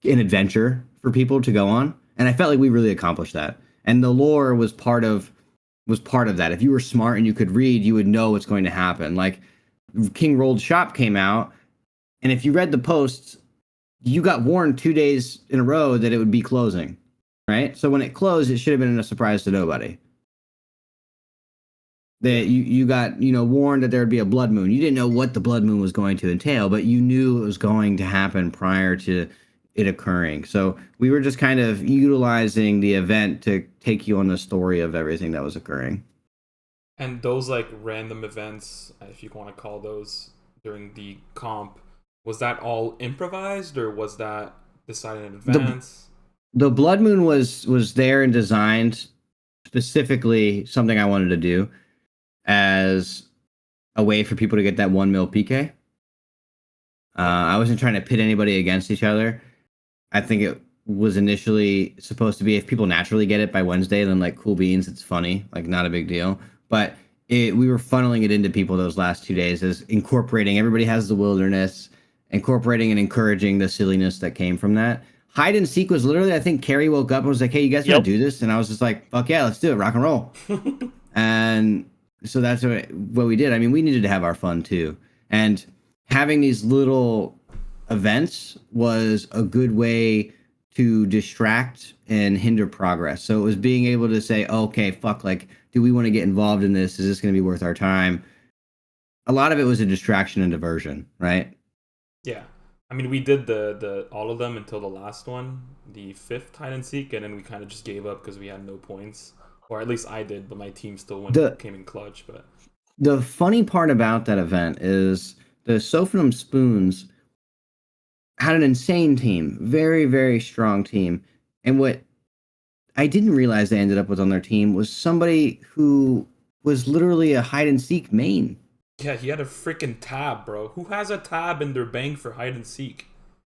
an adventure for people to go on, and I felt like we really accomplished that. And the lore was part of that. If you were smart and you could read, you would know what's going to happen. Like King Rolled Shop came out, and if you read the posts, you got warned 2 days in a row that it would be closing, right? So when it closed, it should have been a surprise to nobody. That you got warned that there would be a blood moon. You didn't know what the blood moon was going to entail, but you knew it was going to happen prior to it occurring. So we were just kind of utilizing the event to take you on the story of everything that was occurring. And those like random events, if you want to call those, during the comp, was that all improvised or was that decided in advance? The blood moon was there and designed specifically something I wanted to do as a way for people to get that 1 mil PK. I wasn't trying to pit anybody against each other. I think it was initially supposed to be if people naturally get it by Wednesday, then like cool beans, it's funny, like not a big deal. But we were funneling it into people those last 2 days as incorporating everybody has the wilderness, incorporating and encouraging the silliness that came from that. Hide and seek was literally, I think Carrie woke up and was like, "Hey, you guys want to do this?" And I was just like, "Fuck yeah, let's do it, rock and roll." And so that's what we did. I mean, we needed to have our fun too. And having these little events was a good way to distract and hinder progress. So it was being able to say, okay, fuck, like, do we want to get involved in this? Is this going to be worth our time? A lot of it was a distraction and diversion, right? Yeah. I mean, we did the all of them until the last one, the 5th hide and seek, and then we kind of just gave up because we had no points. Or at least I did, but my team still came in clutch. But the funny part about that event is the Sophanum Spoons had an insane team, very, very strong team. And what I didn't realize they ended up with on their team was somebody who was literally a hide and seek main. Yeah, he had a freaking tab, bro. Who has a tab in their bank for hide and seek?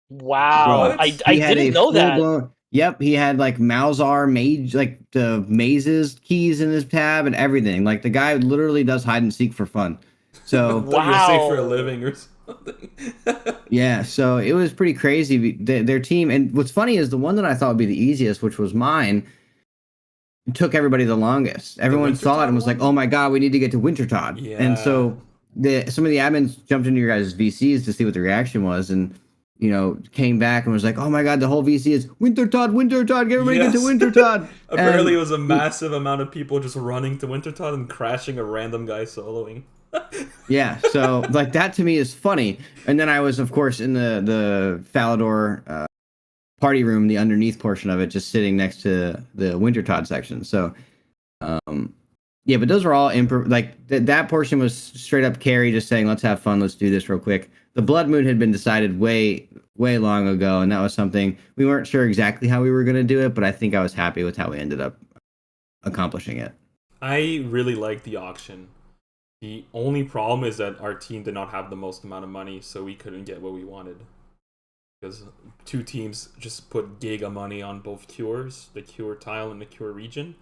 Wow, I didn't know that. Yep, he had like Malzar mage, like the mazes keys in his tab and everything. Like the guy literally does hide and seek for fun. So wow, for a living or something. Yeah, so it was pretty crazy. Their team, and what's funny is the one that I thought would be the easiest, which was mine, took everybody the longest. Everyone saw it and was like, "Oh my god, we need to get to Wintertodt." Yeah. And so some of the admins jumped into your guys' VCs to see what the reaction was, and came back and was like, "Oh my god, the whole VC is Wintertodt, Wintertodt, get everybody get to Wintertodt." Apparently, it was a massive amount of people just running to Wintertodt and crashing a random guy soloing. Yeah, so like that to me is funny. And then I was, of course, in the Falador party room, the underneath portion of it, just sitting next to the Wintertodt section. So, yeah, but those were all that portion was straight up Carrie just saying, "Let's have fun, let's do this real quick." The Blood Moon had been decided way long ago, and that was something we weren't sure exactly how we were going to do it, but I think I was happy with how we ended up accomplishing it. I really liked the auction. The only problem is that our team did not have the most amount of money, so we couldn't get what we wanted. Because 2 teams just put giga money on both cures, the cure tile and the cure region,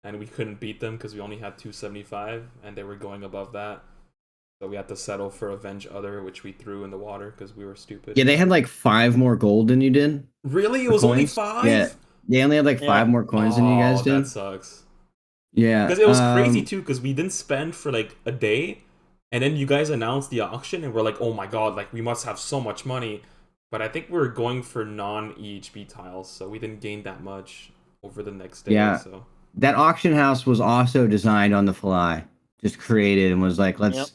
and we couldn't beat them because we only had 275, and they were going above that. So we had to settle for Avenge Other, which we threw in the water because we were stupid. Yeah, they had like 5 more gold than you did. Really? It was only 5? Yeah, they only had like 5 more coins than you guys did. That sucks. Yeah, because it was crazy too. Because we didn't spend for like a day, and then you guys announced the auction, and we're like, "Oh my god! Like we must have so much money." But I think we were going for non-EHB tiles, so we didn't gain that much. over the next day. Yeah, So that auction house was also designed on the fly, just created and was like, Yep. let's.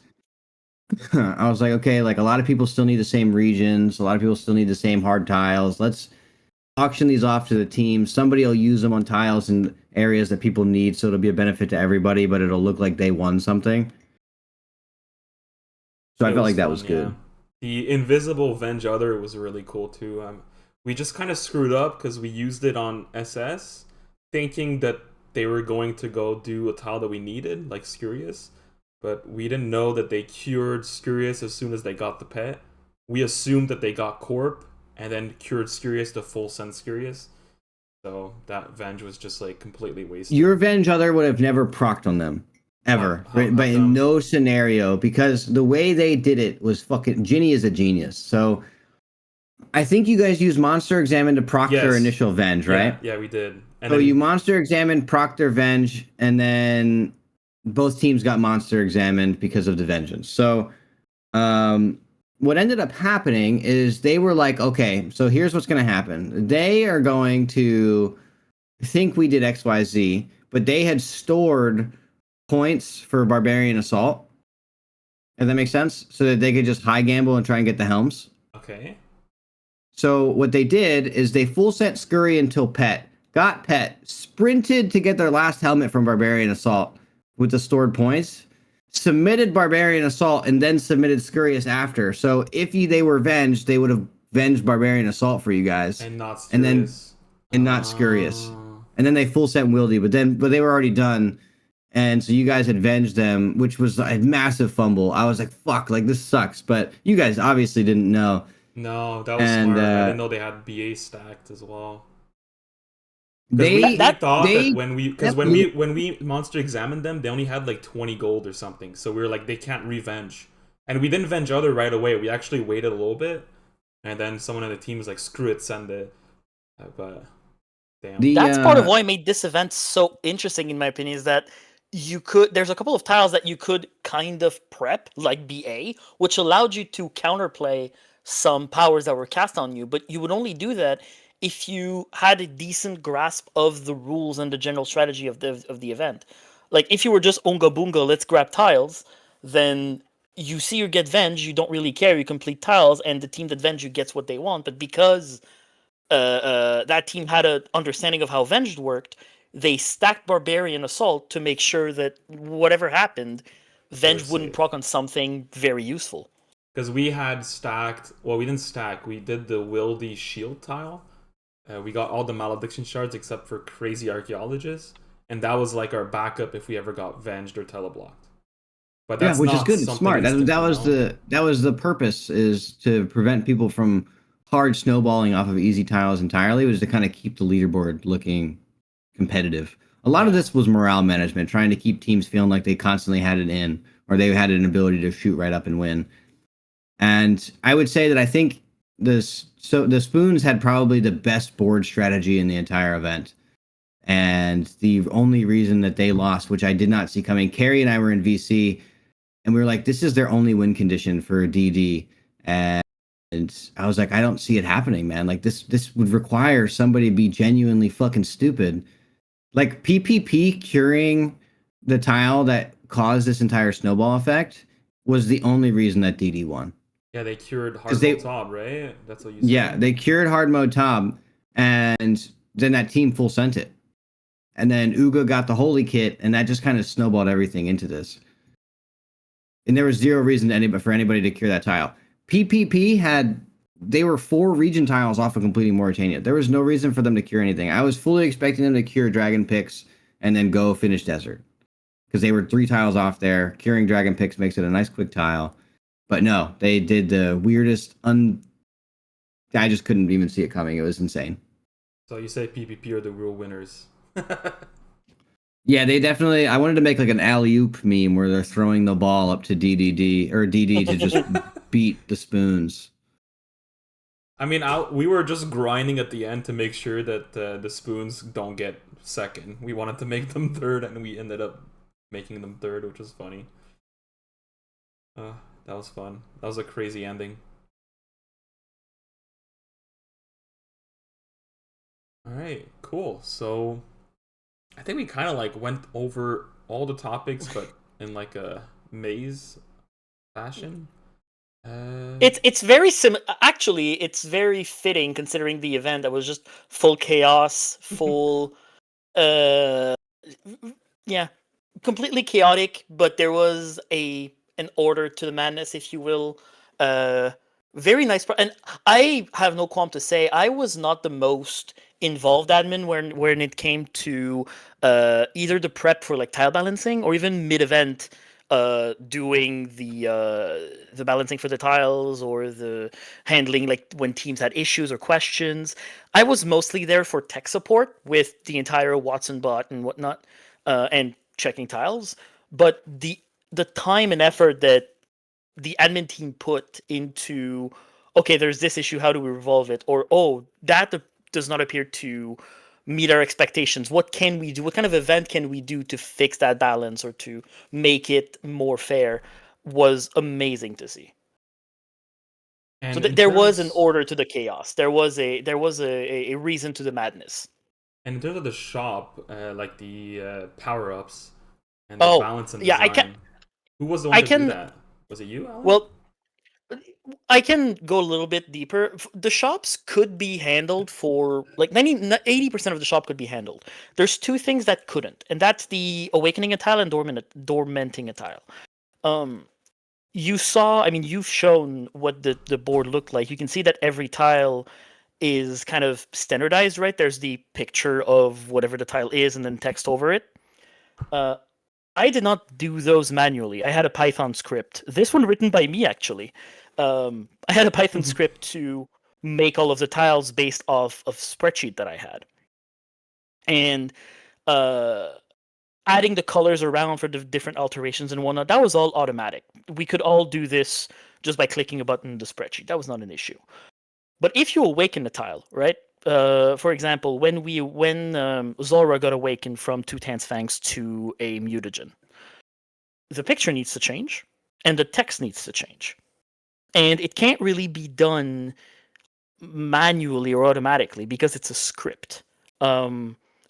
I was like, okay, like a lot of people still need the same regions, a lot of people still need the same hard tiles. Let's auction these off to the team. Somebody will use them on tiles in areas that people need, so it'll be a benefit to everybody, but it'll look like they won something. So I it felt was like that was fun, yeah. good. The invisible Venge Other was really cool too. We just kind of screwed up because we used it on SS, thinking that they were going to go do a tile that we needed, like Scurious, but we didn't know that they cured Scurious as soon as they got the pet. We assumed that they got Corp and then cured Scurious to full send Scurious. So that Venge was just like completely wasted. Your Revenge Other would have never procced on them. Ever. How But in come? no scenario, because the way they did it was fucking. Ginny is a genius. So I think you guys used Monster Examine to proc their Yes. initial Venge, Yeah, right? yeah, we did. And So you then Monster Examine, proc their Venge, and then both teams got Monster Examined because of the Vengeance. So um, what ended up happening is they were like, okay, so here's what's going to happen. They are going to think we did XYZ, but they had stored points for Barbarian Assault. If that makes sense, so that they could just high gamble and try and get the helms. okay. So what they did is they full sent Scurry until Pet, got Pet, sprinted to get their last helmet from Barbarian Assault with the stored points, submitted Barbarian Assault, and then submitted Scurrius after. So if they were venged, they would have venged Barbarian Assault for you guys, And not and then Scurious. not Scurrius. Uh, And then they full sent Wildy, but they were already done. And so you guys had venged them, which was a massive fumble. I was like, fuck, like this sucks. But you guys obviously didn't know. no, that was And smart. I didn't know they had BA stacked as well. Because we, That they we that thought that they when we because kept losing. when we monster examined them, they only had like 20 gold or something. So we were like, they can't revenge. And we didn't venge Other right away. We actually waited a little bit, and then someone on the team was like, screw it, send it. But damn. The that's part of why I made this event so interesting, in my opinion, is that there's a couple of tiles that you could kind of prep, like BA, which allowed you to counterplay some powers that were cast on you, but you would only do that if you had a decent grasp of the rules and the general strategy of the event. Like if you were just Unga Boonga, let's grab tiles, then you see or get Venge, you don't really care, you complete tiles, and the team that Venge you gets what they want. But because that team had an understanding of how Venged worked, they stacked Barbarian Assault to make sure that whatever happened, They were Venge wouldn't safe. proc on something very useful. Because we had stacked. Well, we didn't stack. We did the Wildy shield tile. We got all the malediction shards except for Crazy Archaeologist, and that was like our backup if we ever got venged or teleblocked. But Yeah, that's which is not good. It's something smart. instant, That you was know. the purpose, is to prevent people from hard snowballing off of easy tiles entirely, was to kind of keep the leaderboard looking competitive. A lot of Yeah. this was morale management, trying to keep teams feeling like they constantly had it in, or they had an ability to shoot right up and win. And I would say that I think the spoons had probably the best board strategy in the entire event. And the only reason that they lost, which I did not see coming, Carrie and I were in VC, and we were like, this is their only win condition for DD. And I was like, I don't see it happening, man. Like this would require somebody to be genuinely fucking stupid. Like PPP curing the tile that caused this entire snowball effect was the only reason that DD won. Yeah, they cured Because hard mode they, top, right? That's what you yeah, said. they cured hard mode Tom, and then that team full sent it. And then Uga got the holy kit, and that just kind of snowballed everything into this. And there was zero reason for anybody to cure that tile. PPP they were 4 region tiles off of completing Mauritania. There was no reason for them to cure anything. I was fully expecting them to cure Dragon Picks and then go finish Desert, because they were 3 tiles off there. Curing Dragon Picks makes it a nice quick tile. But no, they did the weirdest. I just couldn't even see it coming. It was insane. So you say PPP are the real winners. Yeah, they definitely. I wanted to make like an alley oop meme where they're throwing the ball up to DDD or DD to just beat the spoons. I mean, we were just grinding at the end to make sure that the spoons don't get second. We wanted to make them third, and we ended up making them third, which was funny. That was fun. That was a crazy ending. All right, cool. So I think we kind of like went over all the topics, but in like a maze fashion. It's very sim. Actually, it's very fitting considering the event that was just full chaos, full uh, yeah, completely chaotic. But there was an order to the madness, if you will. Uh, Very nice. And I have no qualm to say I was not the most involved admin when it came to either the prep for like tile balancing or even mid event doing the balancing for the tiles or the handling like when teams had issues or questions. I was mostly there for tech support with the entire Watson bot and whatnot, and checking tiles. But the time and effort that the admin team put into, okay, there's this issue, how do we resolve it, or oh, that does not appear to meet our expectations, what can we do, what kind of event can we do to fix that balance or to make it more fair, was amazing to see. So And in there was an terms, order to the chaos, there was a reason to the madness. and in terms of the shop, like the power ups and the Oh balance and yeah, design, who was the one I to do can that? Was it you, Alan? well I can go a little bit deeper. The shops could be handled for like 80% of the shop could be handled. There's two things that couldn't, and that's the awakening a tile and dormanting a tile. Um, you saw, I mean, you've shown what the board looked like. You can see that every tile is kind of standardized, right? There's the picture of whatever the tile is and then text over it. Uh, I did not do those manually. I had a Python script. This one written by me, actually. I had a Python script to make all of the tiles based off of spreadsheet that I had, and uh, adding the colors around for the different alterations and whatnot. That was all automatic. We could all do this just by clicking a button in the spreadsheet. That was not an issue. But if you awaken the tile, right? For example, when Zora got awakened from two Fangs to a mutagen, the picture needs to change and the text needs to change. And it can't really be done manually or automatically because it's a script.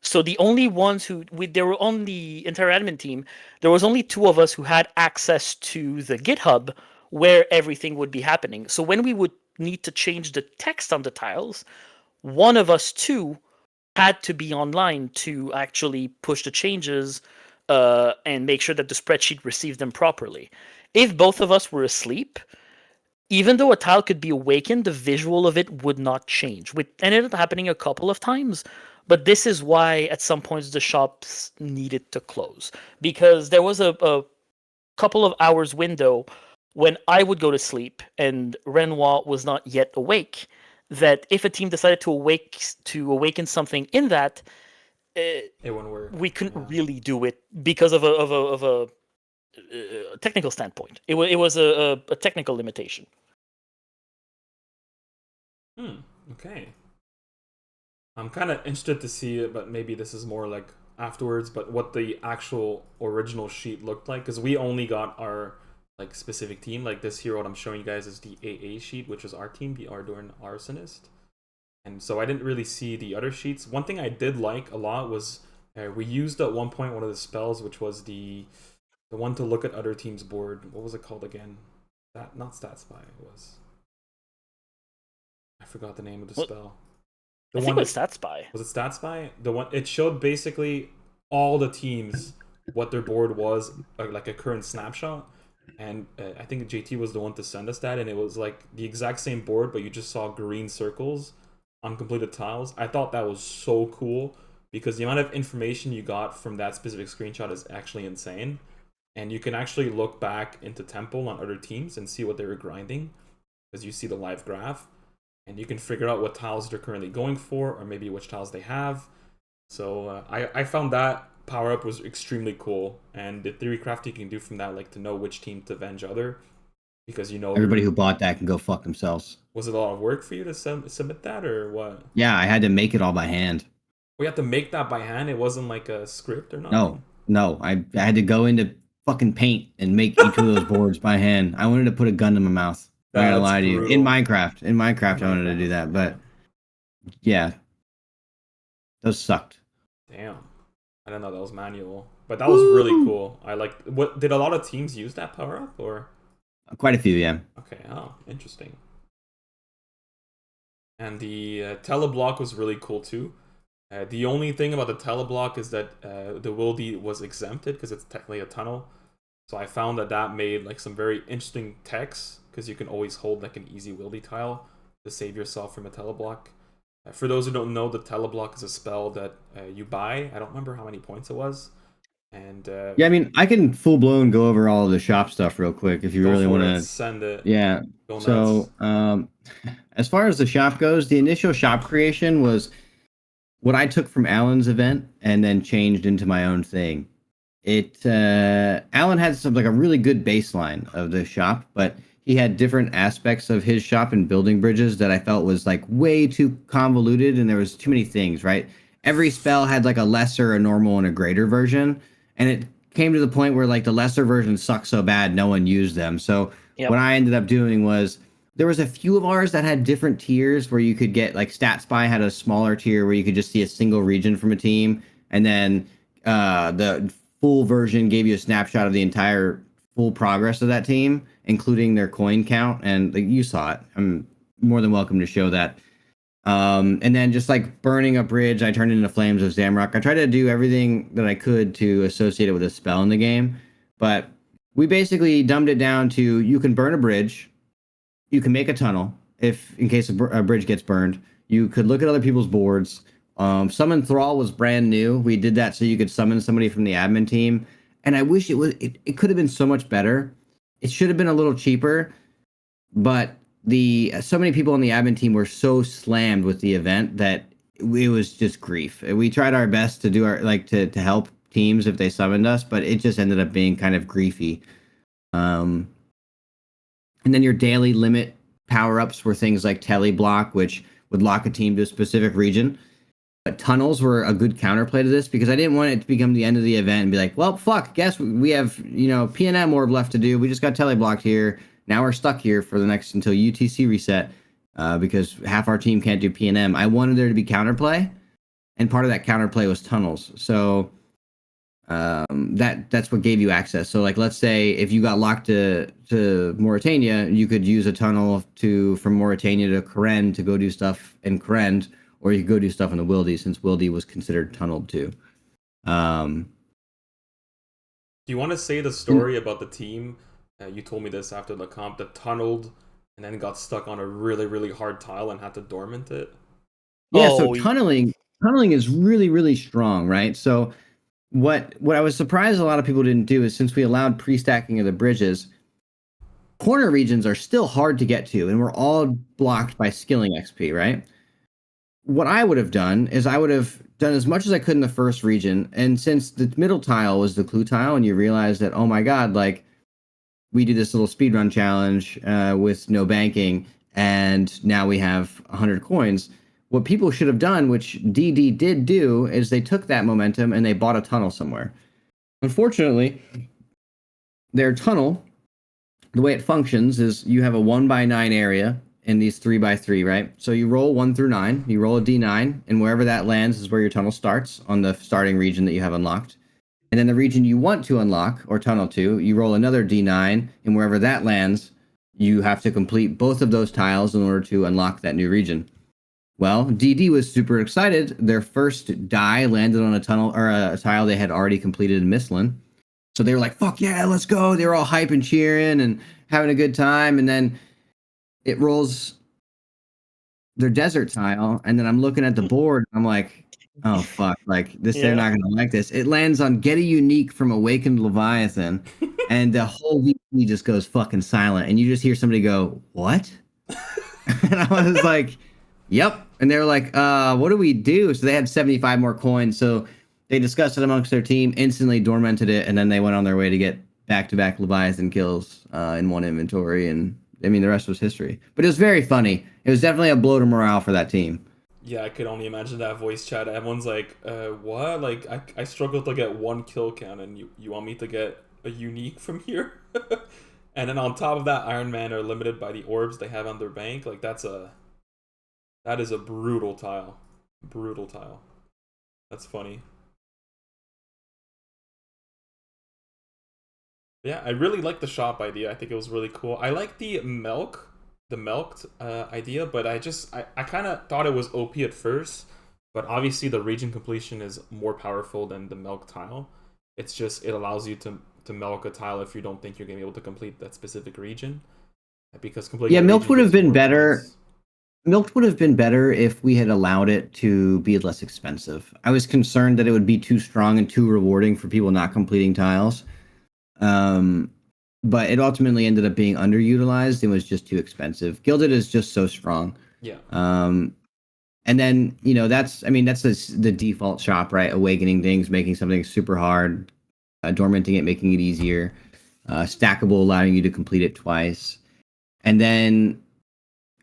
So the only ones there were on the entire admin team, there was only two of us who had access to the GitHub where everything would be happening. So when we would need to change the text on the tiles, one of us two had to be online to actually push the changes and make sure that the spreadsheet received them properly. If both of us were asleep, even though a tile could be awakened, the visual of it would not change. It ended up happening a couple of times, but this is why at some points the shops needed to close. Because there was a couple of hours window when I would go to sleep and Renoir was not yet awake, that if a team decided to awaken something in that, It wouldn't work. we couldn't Yeah. really do it because of a technical standpoint. It was a technical limitation. Okay. I'm kind of interested to see it, but maybe this is more like afterwards. But what the actual original sheet looked like, because we only got our like specific team. Like this here, what I'm showing you guys is the AA sheet, which is our team, the Ardorn Arsonist. And so I didn't really see the other sheets. One thing I did like a lot was we used at one point one of the spells, which was the one to look at other teams' board. What was it called again? That not Stat Spy. It was, I forgot the name of the Well, spell. I The think one it was that Stat Spy. was it Stat Spy? The one it showed basically all the teams what their board was, like a current snapshot. And I think JT was the one to send us that, and it was like the exact same board, but you just saw green circles on completed tiles. I thought that was so cool because the amount of information you got from that specific screenshot is actually insane. And you can actually look back into Temple on other teams and see what they were grinding because you see the live graph and you can figure out what tiles they're currently going for or maybe which tiles they have. So I found that power up was extremely cool, and the theory craft you can do from that, like to know which team to avenge other, because you know Everybody who bought that can go fuck themselves. was it a lot of work for you to submit that or what? Yeah, I had to make it all by hand. We had to make that by hand. It wasn't like a script or No, nothing. no, I had to go into fucking paint and make each of those boards by hand. I wanted to put a gun in my mouth. I'm not gonna That's lie to you. In brutal. Minecraft, In I wanted to do Minecraft, that, yeah. but yeah, Those sucked. Damn. I didn't know that was manual. But that was really cool. I like what did a lot of teams use that power up or Quite a few, yeah. okay, oh, interesting. And the teleblock was really cool too. The only thing about the teleblock is that the wildy was exempted because it's technically a tunnel. So I found that made like some very interesting text because you can always hold like an easy wildy tile to save yourself from a teleblock. For those who don't know, the teleblock is a spell that you buy. I don't remember how many points it was. And Yeah, I mean, I can full blown go over all of the shop stuff real quick if you go really want for it, to. send it, Yeah. go nuts. So, as far as the shop goes, the initial shop creation was what I took from Alan's event and then changed into my own thing. Alan had some like a really good baseline of the shop, but he had different aspects of his shop and building bridges that I felt was like way too convoluted and there was too many things, right? Every spell had like a lesser, a normal, and a greater version, and it came to the point where like the lesser versions sucked so bad no one used them. So what Yep. I ended up doing was there was a few of ours that had different tiers where you could get like Stat Spy had a smaller tier where you could just see a single region from a team, and then the full version gave you a snapshot of the entire full progress of that team, including their coin count, and like, you saw it. I'm more than welcome to show that. And then just like burning a bridge, I turned into Flames of Zamrock. I tried to do everything that I could to associate it with a spell in the game, but we basically dumbed it down to you can burn a bridge, you can make a tunnel if in case a bridge gets burned. You could look at other people's boards. Summon Thrall was brand new. We did that so you could summon somebody from the admin team, and I wish it could have been so much better. It should have been a little cheaper, but the so many people on the admin team were so slammed with the event that it was just grief. We tried our best to do our like to help teams if they summoned us, but it just ended up being kind of griefy. Um, and then your daily limit power ups were things like Teleblock, which would lock a team to a specific region. But tunnels were a good counterplay to this because I didn't want it to become the end of the event and be like, well, fuck, guess we have, PNM orb left to do. We just got teleblocked here. Now we're stuck here for the next until UTC reset because half our team can't do PNM. I wanted there to be counterplay, and part of that counterplay was tunnels. So that's what gave you access. So like, let's say if you got locked to Mauritania, you could use a tunnel from Mauritania to Karen to go do stuff in Karen, or you could go do stuff in the Wildy since Wildy was considered tunneled too. Do you want to say the story about the team? You told me this after the comp that tunneled and then got stuck on a really, really hard tile and had to dormant it. Yeah, so Oh, tunneling is really, really strong, right? So what I was surprised a lot of people didn't do is since we allowed pre-stacking of the bridges, corner regions are still hard to get to, and we're all blocked by skilling XP, right? What I would have done is I would have done as much as I could in the first region, and since the middle tile was the clue tile, and you realize that, oh my god, like we do this little speedrun challenge with no banking, and now we have 100 coins. What people should have done, which DD did do, is they took that momentum and they bought a tunnel somewhere. Unfortunately, their tunnel, the way it functions is you have a 1x9 area in these 3x3, right? So you roll 1 through 9, you roll a d9, and wherever that lands is where your tunnel starts on the starting region that you have unlocked. And then the region you want to unlock or tunnel to, you roll another d9, and wherever that lands, you have to complete both of those tiles in order to unlock that new region. Well, DD was super excited. Their first die landed on a tunnel or a tile they had already completed in Mislin. So they were like, fuck yeah, let's go. They were all hype and cheering and having a good time. And then it rolls their desert tile. And then I'm looking at the board. I'm like, oh, fuck. Like, they're yeah. not going to like this. It lands on Get a Unique from Awakened Leviathan. And the whole VP just goes fucking silent. And you just hear somebody go, what? And I was like, yep. And they were like, what do we do? So they had 75 more coins. So they discussed it amongst their team, instantly dormanted it, and then they went on their way to get back-to-back Leviathan kills in one inventory. And I mean, the rest was history. But it was very funny. It was definitely a blow to morale for that team. Yeah, I could only imagine that voice chat. Everyone's like, what? Like, I struggled to get 1 kill count, and you want me to get a unique from here? And then on top of that, Iron Man are limited by the orbs they have on their bank. Like, that is a brutal tile. Brutal tile. That's funny. Yeah, I really like the shop idea. I think it was really cool. I like the milked idea, but I kind of thought it was OP at first. But obviously, the region completion is more powerful than the milk tile. It's just it allows you to milk a tile if you don't think you're gonna be able to complete that specific region, because completing Yeah, the milk region would have gives you been more better. points. Milk would have been better if we had allowed it to be less expensive. I was concerned that it would be too strong and too rewarding for people not completing tiles. Um, but it ultimately ended up being underutilized and was just too expensive. Gilded is just so strong. Yeah. And then, that's the default shop, right? Awakening things, making something super hard, dormanting it, making it easier, stackable, allowing you to complete it twice. And then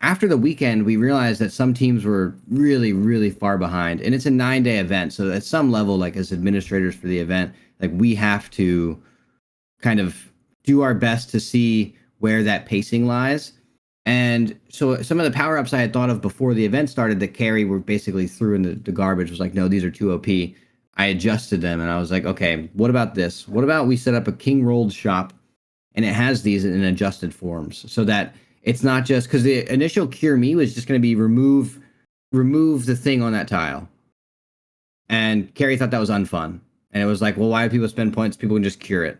after the weekend, we realized that some teams were really, really far behind. And it's a 9-day event. So at some level, like as administrators for the event, like we have to kind of do our best to see where that pacing lies. And so some of the power ups I had thought of before the event started that Carrie were basically threw in the garbage was like, no, these are too OP. I adjusted them and I was like, okay, what about this? What about we set up a King Rolled shop and it has these in adjusted forms so that it's not just because the initial Cure Me was just going to be remove the thing on that tile. And Carrie thought that was unfun. And it was like, well, why do people spend points? People can just cure it.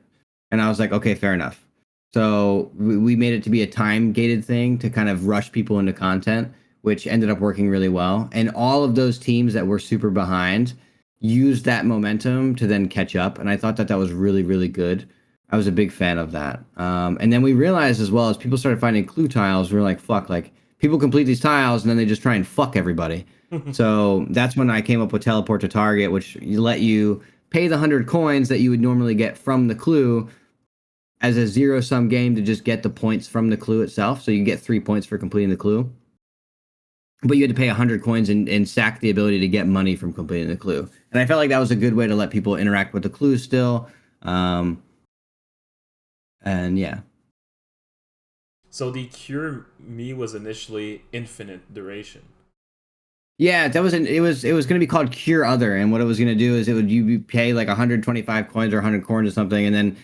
And I was like, okay, fair enough. So we made it to be a time gated thing to kind of rush people into content, which ended up working really well. And all of those teams that were super behind used that momentum to then catch up. And I thought that was really, really good. I was a big fan of that. And then we realized as well as people started finding clue tiles, we were like, fuck, like people complete these tiles and then they just try and fuck everybody. So that's when I came up with Teleport to Target, which let you pay the 100 coins that you would normally get from the clue as a zero-sum game to just get the points from the clue itself. So you get 3 points for completing the clue. But you had to pay 100 coins and sack the ability to get money from completing the clue. And I felt like that was a good way to let people interact with the clue still. And yeah. So the Cure Me was initially infinite duration. Yeah, it was going to be called Cure Other, and what it was going to do is you pay like 125 coins or 100 coins or something, and then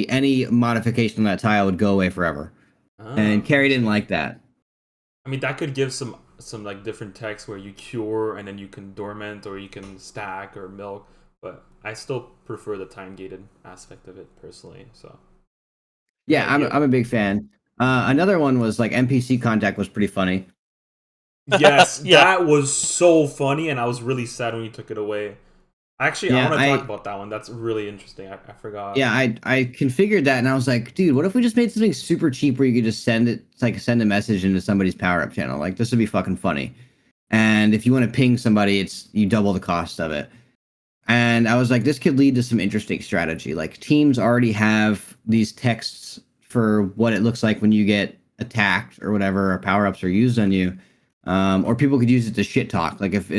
any modification on that tile would go away forever. And Carrie didn't like that. I mean, that could give some like different text where you cure and then you can dormant or you can stack or milk, but I still prefer the time gated aspect of it personally. So yeah, I'm a big fan. Another one was like NPC contact was pretty funny. Yes, Yeah. that was so funny, and I was really sad when you took it away. Actually, I want to talk about that one. That's really interesting. I forgot. Yeah, I configured that and I was like, dude, what if we just made something super cheap where you could just send a message into somebody's power up channel? Like this would be fucking funny. And if you want to ping somebody, you double the cost of it. And I was like, this could lead to some interesting strategy. Like teams already have these texts for what it looks like when you get attacked or whatever, or power ups are used on you. Or people could use it to shit talk. Like if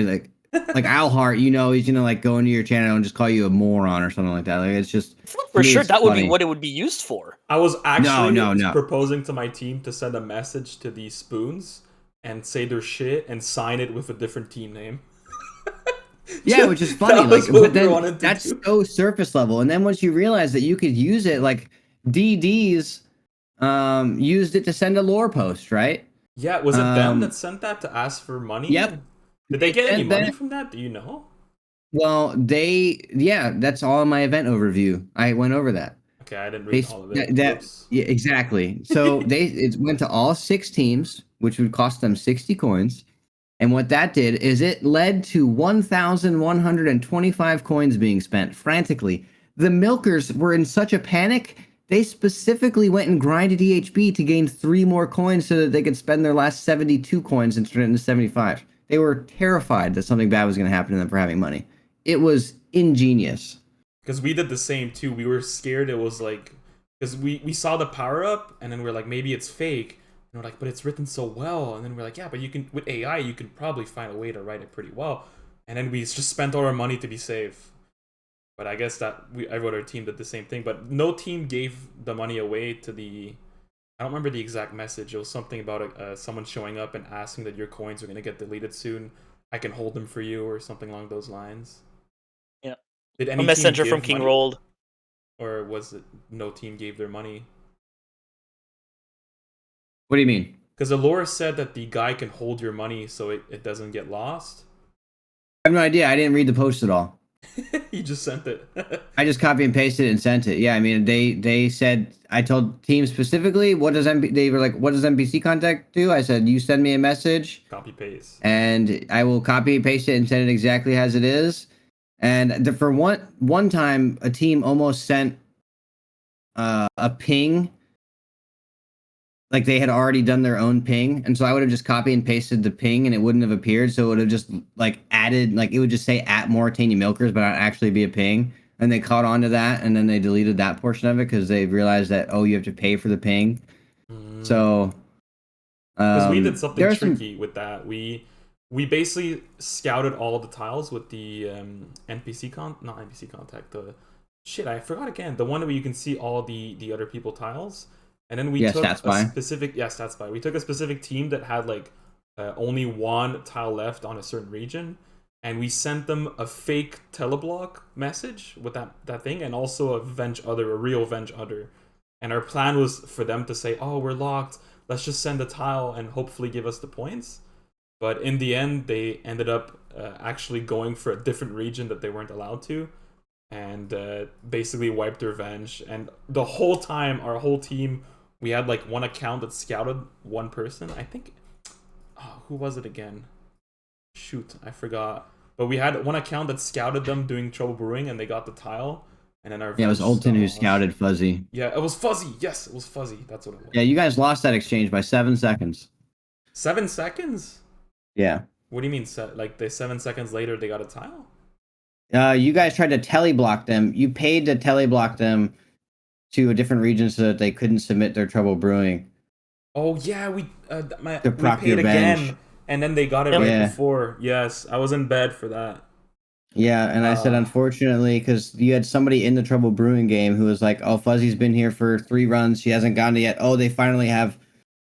like Alhart, he's gonna like go into your channel and just call you a moron or something like that. Like it's just For me, sure, it's that would be funny. what it would be used for. I was actually No. proposing to my team to send a message to these spoons and say their shit and sign it with a different team name. Yeah, which is funny. That was Like, what but we then wanted to that's do. so surface level. And then once you realize that you could use it, like DDs, used it to send a lore post, right? Yeah, was it them that Um, sent that to ask for money? yep. Did they get any Sent money that. from that? Do you know? Well, yeah, that's all in my event overview. I went over that. Okay, I didn't read all of it. Whoops. Yeah, exactly. So it went to all 6 teams, which would cost them 60 coins. And what that did is it led to 1,125 coins being spent frantically. The milkers were in such a panic, they specifically went and grinded EHB to gain 3 more coins so that they could spend their last 72 coins and turn it into 75. They were terrified that something bad was going to happen to them for having money. It was ingenious. Because we did the same too. We were scared it was like, because we saw the power up and then we're like, maybe it's fake. And we're like, but it's written so well. And then we're like, yeah, but you can, with AI, you can probably find a way to write it pretty well. And then we just spent all our money to be safe. But I guess that I wrote our team did the same thing. But no team gave the money away to the. I don't remember the exact message. It was something about someone showing up and asking that your coins are going to get deleted soon. I can hold them for you or something along those lines. Did A any team messenger from give King money, Rolled. or was it no team gave their money? What do you mean? Because Allura said that the guy can hold your money so it doesn't get lost. I have no idea. I didn't read the post at all. He just sent it. I just copy and pasted it and sent it. Yeah, I mean, they said I told teams specifically what does they were like, what does NPC contact do? I said you send me a message Copy paste. and I will copy and paste it and send it exactly as it is. And for one time, a team almost sent a ping, like they had already done their own ping, and so I would have just copy and pasted the ping, and it wouldn't have appeared. So it would have just like added, like it would just say at Mauritania Milkers, but not actually be a ping. And they caught on to that, and then they deleted that portion of it because they realized that you have to pay for the ping. So Because we did something there are some tricky with that. We basically scouted all the tiles with the not NPC contact. The shit, I forgot again. The one where you can see all the other people tiles, and then we took stats a by. specific stats by. We took a specific team that had like only one tile left on a certain region, and we sent them a fake teleblock message with that thing, and also a real venge other. And our plan was for them to say, "Oh, we're locked. Let's just send a tile and hopefully give us the points." But in the end, they ended up actually going for a different region that they weren't allowed to, and basically wiped their revenge. And the whole time, our whole team, we had like one account that scouted one person. I think, oh, who was it again? Shoot, I forgot. But we had one account that scouted them doing trouble brewing, and they got the tile. And then our Yeah, it was Olton who scouted Fuzzy. Yeah, it was Fuzzy. Yes, it was Fuzzy. That's what it was. Yeah, you guys lost that exchange by 7 seconds. 7 seconds? Yeah. What do you mean? Like the 7 seconds later, they got a tile? You guys tried to teleblock them. You paid to teleblock them to a different region so that they couldn't submit their trouble brewing. Oh yeah, we proc paid your again, bench. and then they got it right before. Yes, I was in bed for that. Yeah, and I said unfortunately because you had somebody in the trouble brewing game who was like, "Oh, Fuzzy's been here for 3 runs. She hasn't gotten it yet. Oh, they finally have."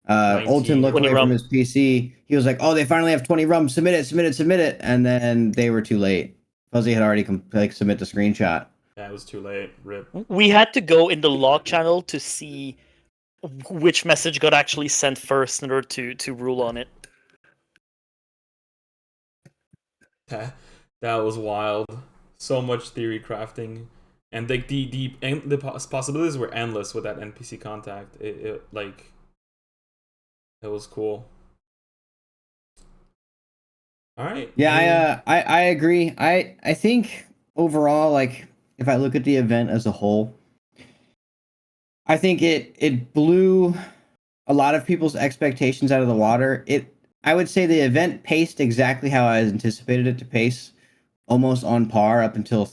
19. Olton looked away rum. from his PC. He was like, "Oh, they finally have 20 rum. Submit it!" And then they were too late. Fuzzy had already submit the screenshot. Yeah, it was too late. Rip. We had to go in the log channel to see which message got actually sent first in order to rule on it. That was wild. So much theory crafting, and like the possibilities were endless with that NPC contact. It was cool. All right. Yeah, I agree. I think overall, like if I look at the event as a whole, I think it blew a lot of people's expectations out of the water. I would say the event paced exactly how I anticipated it to pace, almost on par up until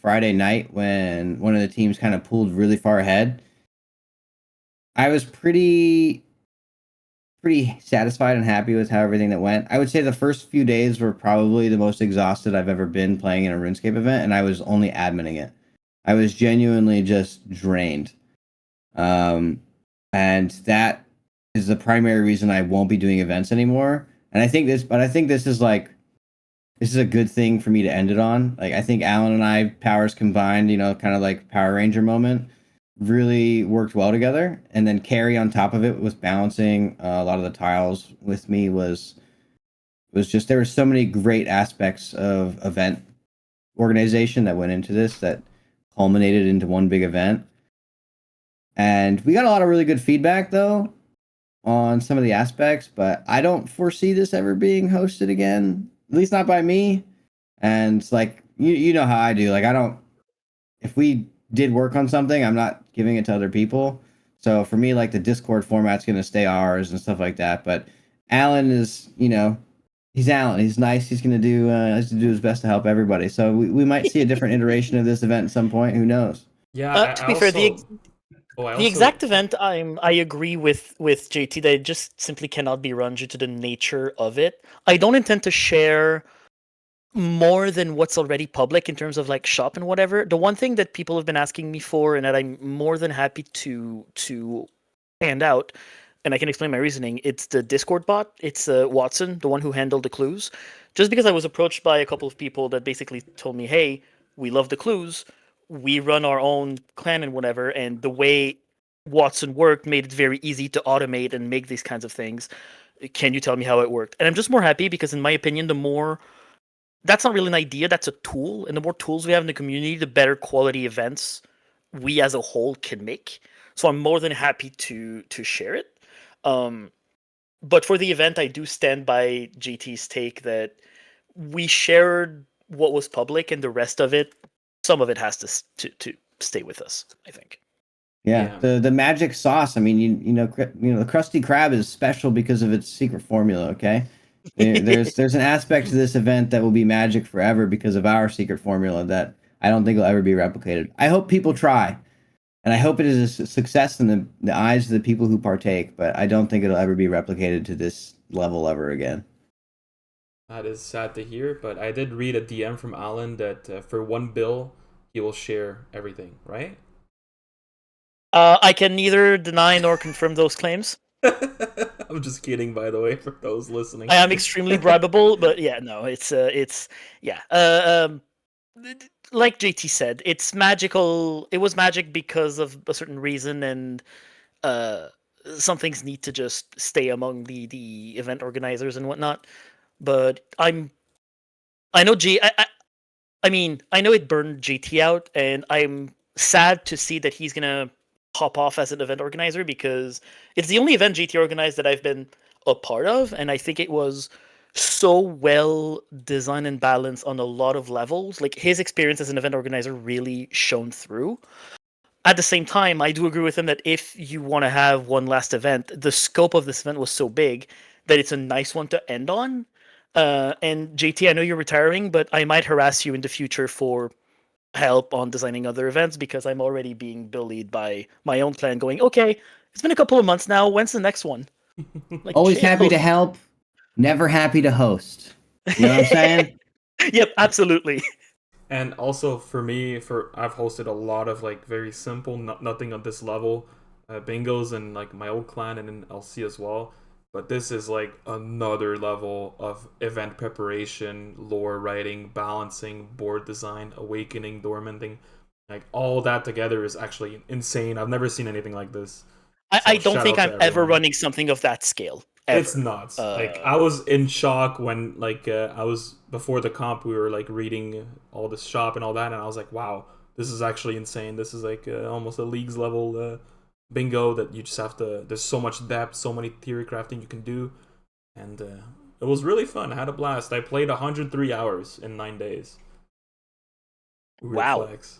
Friday night when one of the teams kind of pulled really far ahead. I was pretty satisfied and happy with how everything that went. I would say the first few days were probably the most exhausted I've ever been playing in a RuneScape event, and I was only adminning it. I was genuinely just drained. And that is the primary reason I won't be doing events anymore. And I think this is a good thing for me to end it on. Like I think Alan and I powers combined, kind of like Power Ranger moment, really worked well together. And then Carrie on top of it with balancing a lot of the tiles with me was just there were so many great aspects of event organization that went into this that culminated into one big event. And we got a lot of really good feedback though on some of the aspects, but I don't foresee this ever being hosted again, at least not by me. And like you know how I do. Like if we did work on something, I'm not giving it to other people. So for me, like the Discord format's gonna stay ours and stuff like that. But Alan is, he's Alan. He's nice. He's gonna do his best to help everybody. So we might see a different iteration of this event at some point. Who knows? Yeah. To be fair, the exact event, I agree with JT that it just simply cannot be run due to the nature of it. I don't intend to share more than what's already public in terms of like shop and whatever. The one thing that people have been asking me for, and that I'm more than happy to hand out, and I can explain my reasoning. It's the Discord bot. It's Watson, the one who handled the clues. Just because I was approached by a couple of people that basically told me, "Hey, we love the clues. We run our own clan and whatever, and the way Watson worked made it very easy to automate and make these kinds of things. Can you tell me how it worked? And I'm just more happy because, in my opinion, the more that's not really an idea, that's a tool. And the more tools we have in the community, the better quality events we as a whole can make. So I'm more than happy to share it. Um, but for the event, I do stand by JT's take that we shared what was public, and the rest of it, some of it has to stay with us, I think. Yeah, Yeah. the magic sauce. I mean, the Krusty Krab is special because of its secret formula. Okay, there's an aspect to this event that will be magic forever because of our secret formula that I don't think will ever be replicated. I hope people try, and I hope it is a success in the eyes of the people who partake. But I don't think it'll ever be replicated to this level ever again. That is sad to hear, but I did read a DM from Alan that for 1 bill, he will share everything, right? I can neither deny nor confirm those claims. I'm just kidding, by the way, for those listening. I am extremely bribable, but yeah, no, it's yeah. Like JT said, it's magical. It was magic because of a certain reason, and uh, some things need to just stay among the event organizers and whatnot. But I know I mean, I know it burned JT out, and I'm sad to see that he's gonna hop off as an event organizer because it's the only event JT organized that I've been a part of, and I think it was so well designed and balanced on a lot of levels. Like his experience as an event organizer really shone through. At the same time, I do agree with him that if you want to have one last event, the scope of this event was so big that it's a nice one to end on. And JT, I know you're retiring, but I might harass you in the future for help on designing other events because I'm already being bullied by my own clan going, okay, it's been a couple of months now. When's the next one? Like, Always happy chill. to help, never happy to host. You know what I'm saying? Yep, absolutely. And also for me, for I've hosted a lot of like very simple, nothing on this level, bingos and like my old clan and in LC as well. But this is like another level of event preparation, lore writing, balancing, board design, awakening, dormanting. Like all that together is actually insane. I've never seen anything like this. I So don't shout think out to I'm ever everyone. running something of that scale It's ever. nuts. Like I was in shock when like I was before the comp. We were like reading all this shop and all that, and I was like, "Wow, this is actually insane. This is like almost a leagues level bingo that you just have to. There's so much depth, so many theory crafting you can do, and it was really fun. I had a blast. I played 103 hours in 9 days. Weird Wow. flex.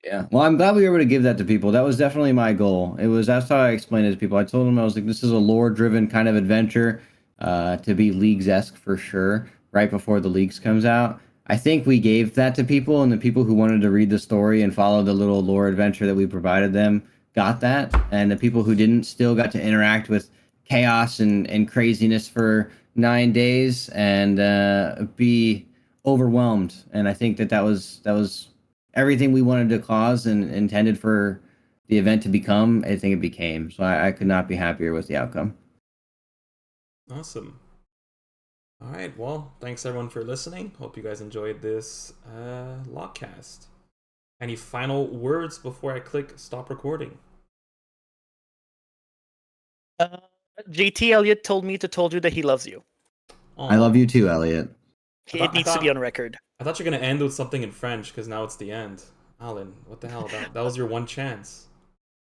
Yeah. Well, I'm glad we were able to give that to people. That was definitely my goal. That's how I explained it to people. I told them I was like, this is a lore-driven kind of adventure, to be Leagues-esque for sure. Right before the Leagues comes out, I think we gave that to people, and the people who wanted to read the story and follow the little lore adventure that we provided them got that, and the people who didn't still got to interact with chaos and craziness for 9 days and be overwhelmed. And I think that was everything we wanted to cause and intended for the event to become. I think it became. So I could not be happier with the outcome. Awesome. All right. Well, thanks everyone for listening. Hope you guys enjoyed this LogCast. Any final words before I click stop recording? Uh, JT Elliott told me to told you that he loves you. I love you Aw. too, Elliot. I It thought I needs to be thought on record. I thought you're gonna end with something in French because now it's the end. Alan, what the hell? That was your one chance.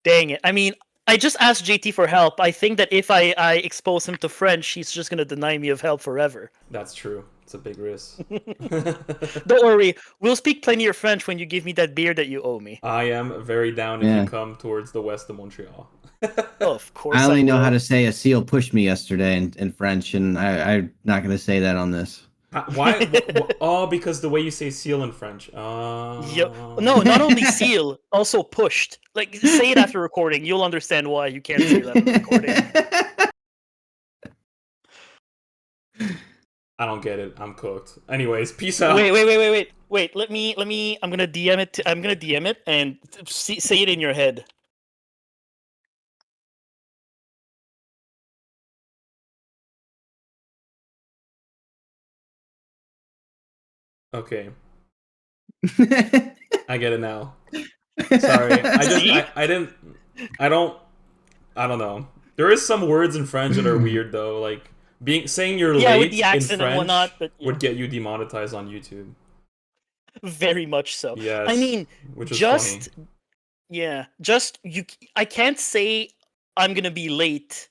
Dang it. I mean, I just asked JT for help. I think that if I expose him to French, he's just going to deny me of help forever. That's true. It's a big risk. Don't worry. We'll speak plenty of French when you give me that beer that you owe me. I am very down if you Yeah. come towards the west of Montreal. Of I course I only know how will. to say a seal pushed me yesterday in French, and I'm not going to say that on this. Why? Oh, because the way you say seal in French. Yep. No, not only seal, also pushed. Like, say it after recording. You'll understand why you can't say that on the recording. I don't get it. I'm cooked. Anyways, peace out. Wait. Let me. I'm gonna DM it. I'm gonna DM it and say it in your head. Okay. I get it now. Sorry, See? I don't, I don't know. There is some words in French that are weird though. Like saying you're Yeah, with the late in accent and whatnot, French but yeah, would get you demonetized on YouTube. very much so. I Yes, mean, which is funny. just yeah, just you. I can't say I'm gonna be late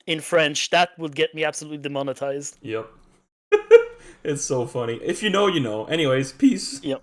in French. That would get me absolutely demonetized. Yep. It's so funny. If you know, you know. Anyways, peace. Yep.